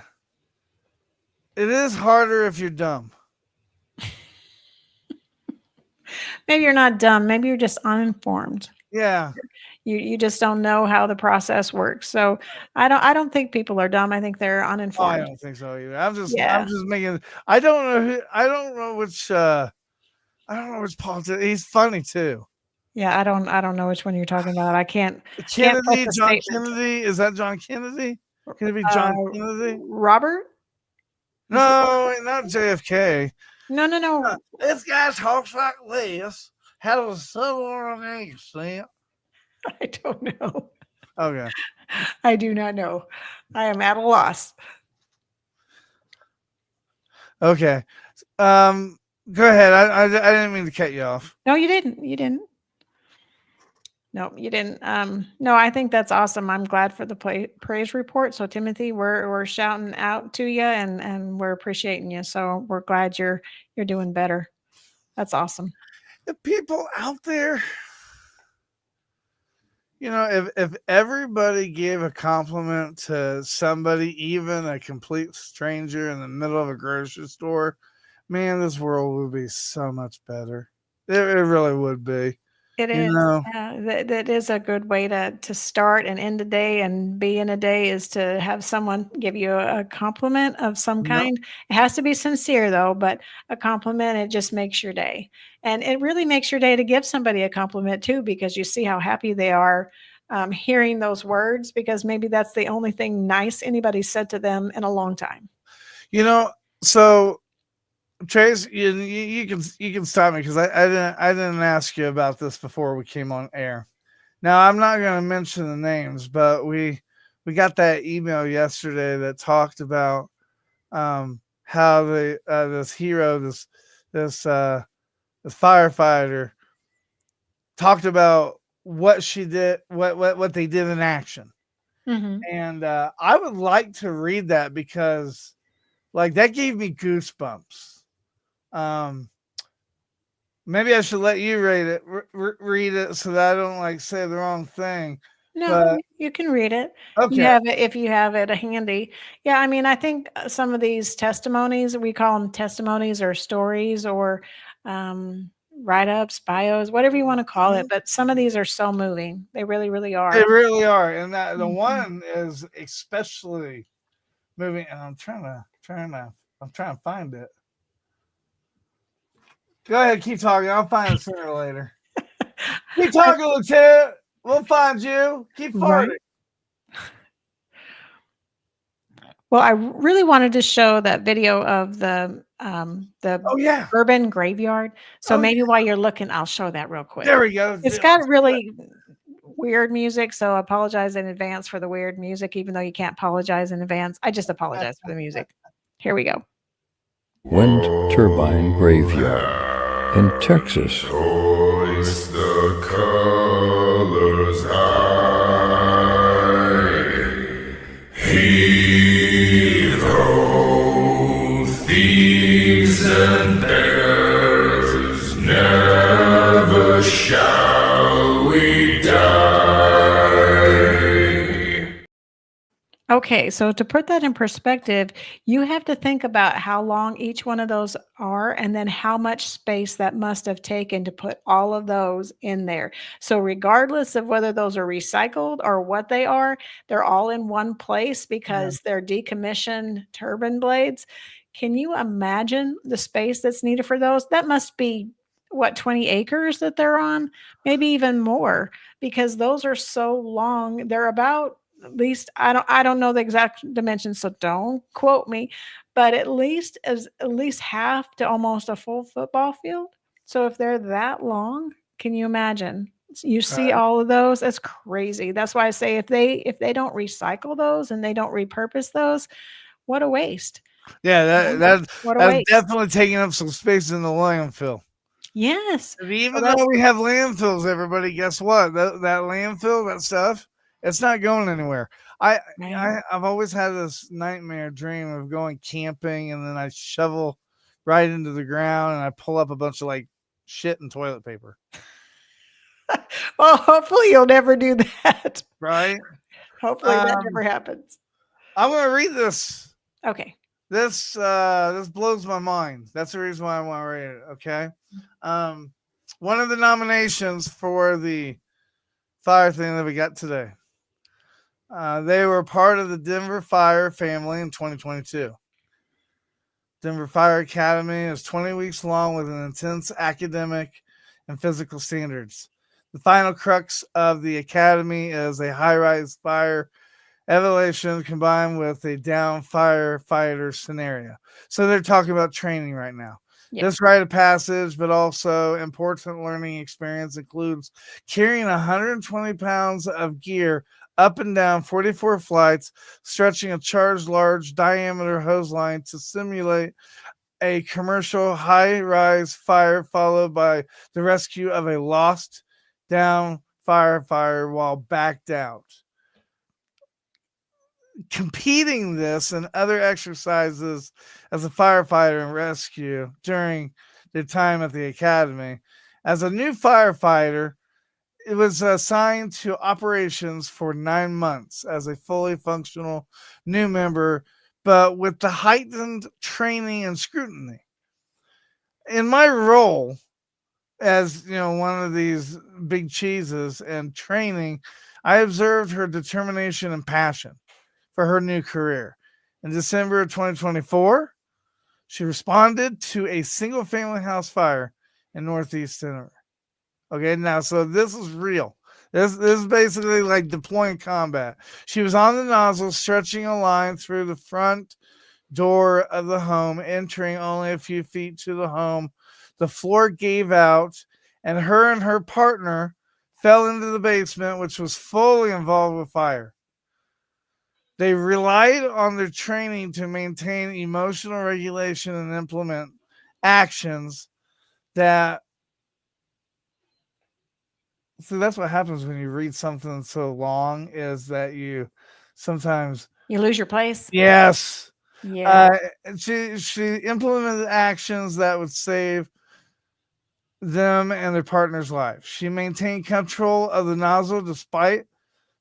it is harder if you're dumb. Maybe you're not dumb. Maybe you're just uninformed. Yeah. You just don't know how the process works. So I don't think people are dumb. I think they're uninformed. I don't think so either. I'm just making. I don't know which politician. He's funny too. Yeah, I don't know which one you're talking about. I can't. Kennedy, John Kennedy. Is that John Kennedy? Can it be John Kennedy? Robert? No, not JFK. No. This guy talks like this. How does someone accent? I don't know. Okay. I do not know. I am at a loss. Okay. Go ahead. I didn't mean to cut you off. No, you didn't. No, you didn't. No, I think that's awesome. I'm glad for the praise report. So Timothy, we're shouting out to you, and we're appreciating you. So we're glad you're doing better. That's awesome. The people out there, if everybody gave a compliment to somebody, even a complete stranger in the middle of a grocery store, man, this world would be so much better. It really would be. It is. That is a good way to start and end the day and be in a day, is to have someone give you a compliment of some kind. It has to be sincere though, but a compliment, it just makes your day. And it really makes your day to give somebody a compliment too, because you see how happy they are hearing those words, because maybe that's the only thing nice anybody said to them in a long time. So Trace, you can stop me because I didn't ask you about this before we came on air. Now I'm not going to mention the names, but we got that email yesterday that talked about how this hero, this firefighter, talked about what she did, what they did in action, and I would like to read that because, like, that gave me goosebumps. Maybe I should let you read it so that I don't like say the wrong thing. No, But you can read it. okay, You have it if you have it handy. Yeah, I mean, I think some of these testimonies, we call them testimonies or stories or write-ups, bios, whatever you want to call it. But some of these are so moving. They really, really are. they really are, and that the Mhm. one is especially moving. And I'm trying to find it. Go ahead, keep talking. I'll find it sooner or later. Keep talking, Lieutenant. We'll find you. Keep farting. Right. Well, I really wanted to show that video of the Oh yeah. urban graveyard. So Oh, maybe while you're looking, I'll show that real quick. There we go. It's got really weird music, so I apologize in advance for the weird music, even though you can't apologize in advance. I just apologize for the music. Here we go. Wind turbine graveyard in Texas. Hoist the colors high. Heave ho, thieves and beggars, never shall we die. Okay, so to put that in perspective, you have to think about how long each one of those are and then how much space that must have taken to put all of those in there. So, regardless of whether those are recycled or what they are, they're all in one place because they're decommissioned turbine blades. Can you imagine the space that's needed for those? That must be what, 20 acres that they're on, maybe even more, because those are so long. They're about, at least I don't know the exact dimensions, so don't quote me, but at least half to almost a full football field. So if they're that long, can you imagine? You see all of those? That's crazy. That's why I say if they don't recycle those and they don't repurpose those, what a waste. Yeah, What a that's waste. definitely taking up some space in the landfill. Yes. And even though we have landfills, everybody, guess what? That landfill, that stuff, it's not going anywhere. I've always had this nightmare dream of going camping, and then I shovel right into the ground, and I pull up a bunch of like shit and toilet paper. Well, hopefully you'll never do that. Right? Hopefully that never happens. I'm going to read this. Okay. This blows my mind. That's the reason why I want to read it. Okay. One of the nominations for the fire thing that we got today. They were part of the Denver Fire family in 2022. Denver Fire Academy is 20 weeks long with an intense academic and physical standards. The final crux of the academy is a high-rise fire evaluation combined with a down firefighter scenario. So they're talking about training right now. Yep. This rite of passage, but also important learning experience, includes carrying 120 pounds of gear up and down 44 flights, stretching a charged large diameter hose line to simulate a commercial high-rise fire, followed by the rescue of a lost down firefighter while backed out. Competing this and other exercises as a firefighter and rescue during their time at the academy. As a new firefighter, it was assigned to operations for 9 months as a fully functional new member, but with the heightened training and scrutiny. In my role as, one of these big cheeses and training, I observed her determination and passion for her new career. In December of 2024, she responded to a single family house fire in Northeast Denver. Okay, now, so this is real. This is basically like deploying combat. She was on the nozzle, stretching a line through the front door of the home, entering only a few feet to the home. The floor gave out, and her partner fell into the basement, which was fully involved with fire. They relied on their training to maintain emotional regulation and implement actions that. See, that's what happens when you read something so long, is that you sometimes You lose your place. Yes. Yeah. She implemented actions that would save them and their partner's life. She maintained control of the nozzle despite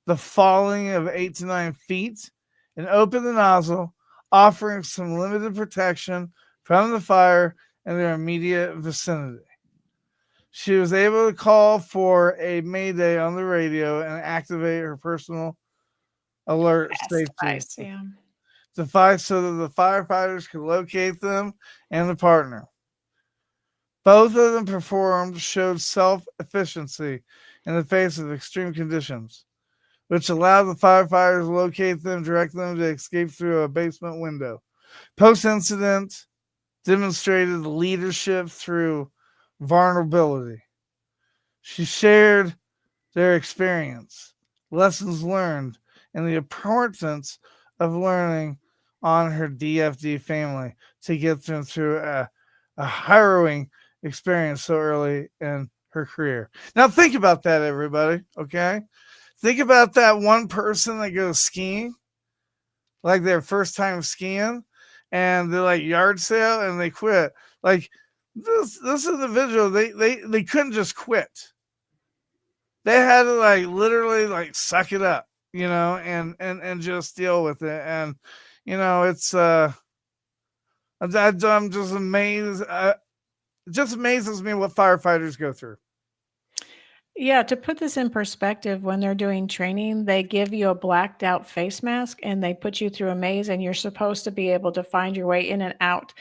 the falling of 8 to 9 feet and opened the nozzle, offering some limited protection from the fire in their immediate vicinity. She was able to call for a mayday on the radio and activate her personal alert safety Device, yeah. device so that the firefighters could locate them and the partner. Both of them showed self-efficiency in the face of extreme conditions, which allowed the firefighters to locate them, direct them to escape through a basement window. Post-incident demonstrated leadership through vulnerability. She shared their experience, lessons learned, and the importance of learning on her DFD family to get them through a harrowing experience so early in her career. Now, think about that, everybody. Okay. Think about that one person that goes skiing, like their first time skiing, and they're like yard sale and they quit. Like this individual, they couldn't just quit. They had to like literally like suck it up, and just deal with it. And it's I'm just amazed. It just amazes me what firefighters go through. Yeah, to put this in perspective, when they're doing training, they give you a blacked out face mask and they put you through a maze, and you're supposed to be able to find your way in and out,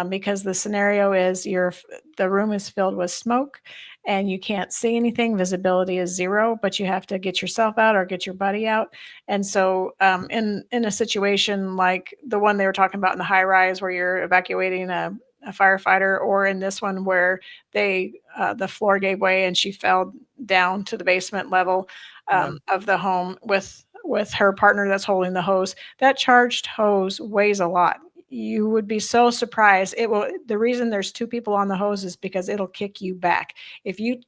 because the scenario is the room is filled with smoke and you can't see anything. Visibility is zero, but you have to get yourself out or get your buddy out. And so, in a situation like the one they were talking about in the high rise, where you're evacuating a firefighter, or in this one where the floor gave way and she fell down to the basement level of the home with her partner that's holding the hose. That charged hose weighs a lot. You would be so surprised. The reason there's two people on the hose is because it'll kick you back. If you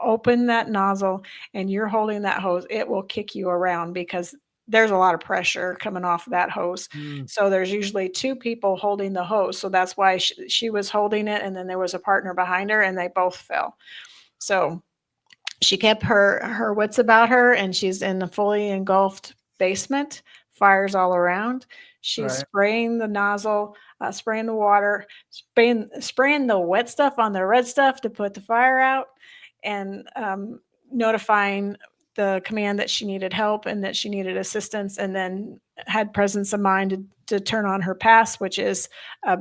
open that nozzle and you're holding that hose, it will kick you around because there's a lot of pressure coming off of that hose. So there's usually two people holding the hose. So that's why she was holding it, and then there was a partner behind her, and they both fell. So she kept her wits about her, and she's in a fully engulfed basement, fires all around. She's spraying the nozzle, spraying the water, spraying the wet stuff on the red stuff to put the fire out, and notifying the command that she needed help and that she needed assistance, and then had presence of mind to turn on her pass, which is a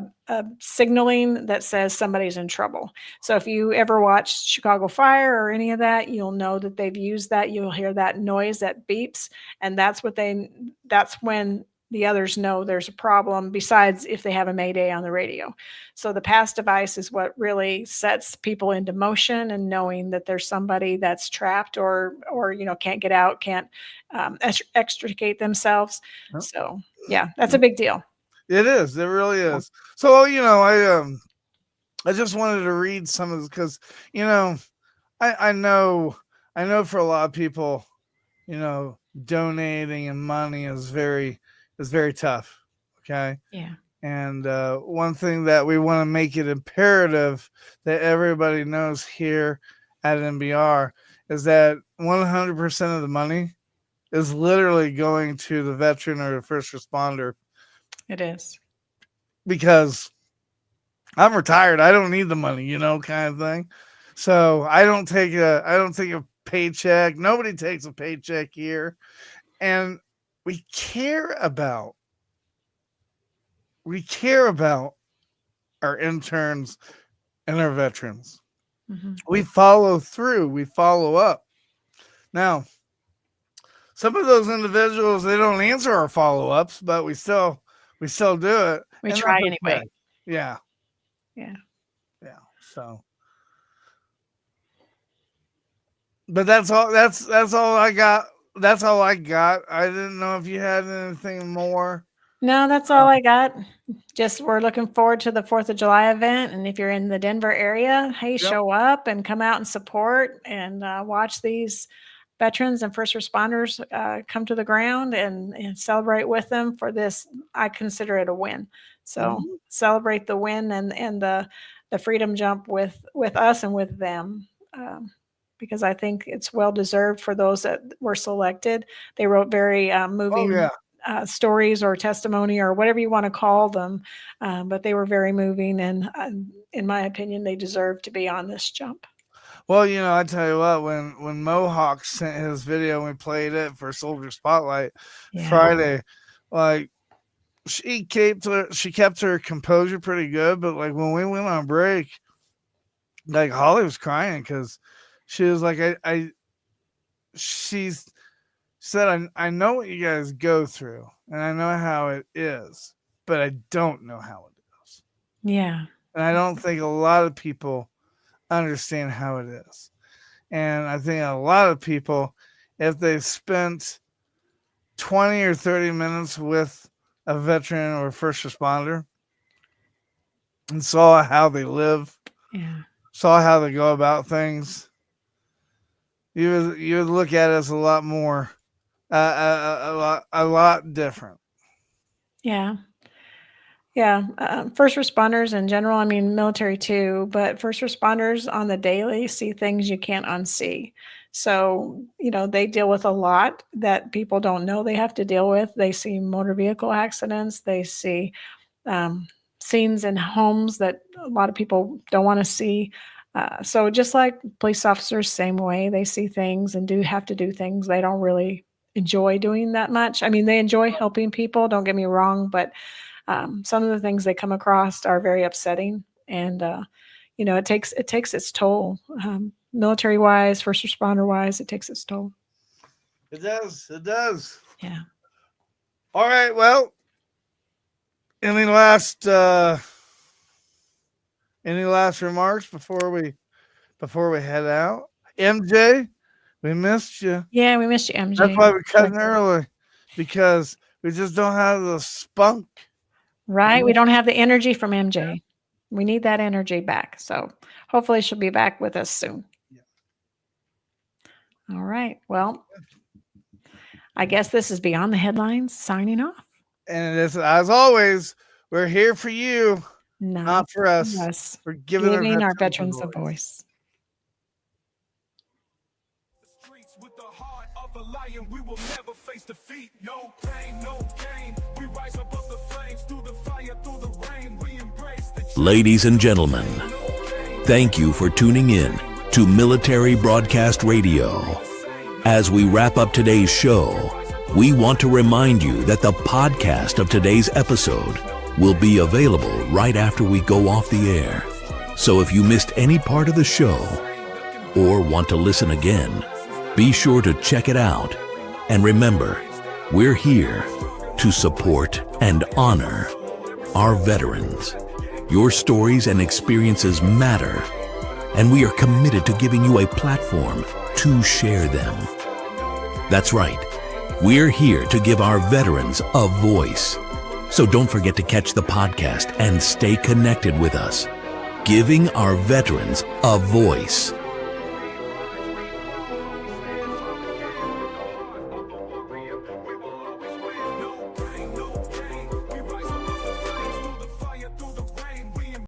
signaling that says somebody's in trouble. So if you ever watched Chicago Fire or any of that, you'll know that they've used that. You'll hear that noise that beeps, and that's when the others know there's a problem, besides if they have a mayday on the radio. So the pass device is what really sets people into motion, and knowing that there's somebody that's trapped or can't get out, can't extricate themselves. So yeah, that's a big deal. It is. It really is. So I just wanted to read some of this because I know for a lot of people, donating and money is very tough. Okay. Yeah. And one thing that we want to make it imperative that everybody knows here at NBR is that 100% of the money is literally going to the veteran or the first responder. It is. Because I'm retired. I don't need the money, kind of thing. So I don't take a paycheck. Nobody takes a paycheck here. And we care about our interns and our veterans. Mm-hmm. We follow through. We follow up. Now, some of those individuals, they don't answer our follow-ups, but we still do it. We and try that's anyway. okay. Yeah. Yeah. So, but that's all I got. That's all I got. I didn't know if you had anything more. No, that's all I got. Just we're looking forward to the 4th of July event. And if you're in the Denver area, hey, show up and come out and support and watch these veterans and first responders come to the ground and celebrate with them for this. I consider it a win. So celebrate the win and the freedom jump with us and with them. Because I think it's well deserved for those that were selected. They wrote very moving stories or testimony or whatever you want to call them, but they were very moving, and in my opinion, they deserve to be on this jump. Well, I tell you what, when Mohawk sent his video and we played it for Soldier Spotlight Friday, like she kept her composure pretty good, but like when we went on break, like Holly was crying because she was like, she said, I know what you guys go through and I know how it is, but I don't know how it is. Yeah. And I don't think a lot of people understand how it is. And I think a lot of people, if they spent 20 or 30 minutes with a veteran or a first responder and saw how they live, saw how they go about things, you would look at it as a lot more, a lot different. Yeah. First responders in general, I mean, military too, but first responders on the daily see things you can't unsee. So, they deal with a lot that people don't know they have to deal with. They see motor vehicle accidents. They see scenes in homes that a lot of people don't want to see. So just like police officers, same way, they see things and have to do things they don't really enjoy doing that much. I mean, they enjoy helping people, don't get me wrong, but some of the things they come across are very upsetting, and it takes its toll, military wise, first responder wise. It takes its toll. It does. Yeah. All right. Well, any last remarks before we head out? MJ, we missed you. Yeah, we missed you, MJ. That's why we're cutting early, because we just don't have the spunk. Right. We don't have the energy from MJ. We need that energy back. So hopefully she'll be back with us soon. Yeah. All right. Well, I guess this is Beyond the Headlines signing off. And as always, we're here for you, not for us. Yes. We're giving our veterans a voice. With the heart of a lion, we will never face defeat. No pain, no gain. We rise above the flames, through the fire, through the rain. We embrace the Ladies and gentlemen, thank you for tuning in to Military Broadcast Radio. As we wrap up today's show, we want to remind you that the podcast of today's episode will be available right after we go off the air. So if you missed any part of the show or want to listen again, be sure to check it out. And remember, we're here to support and honor our veterans. Your stories and experiences matter, and we are committed to giving you a platform to share them. That's right. We're here to give our veterans a voice. So don't forget to catch the podcast and stay connected with us. Giving our veterans a voice.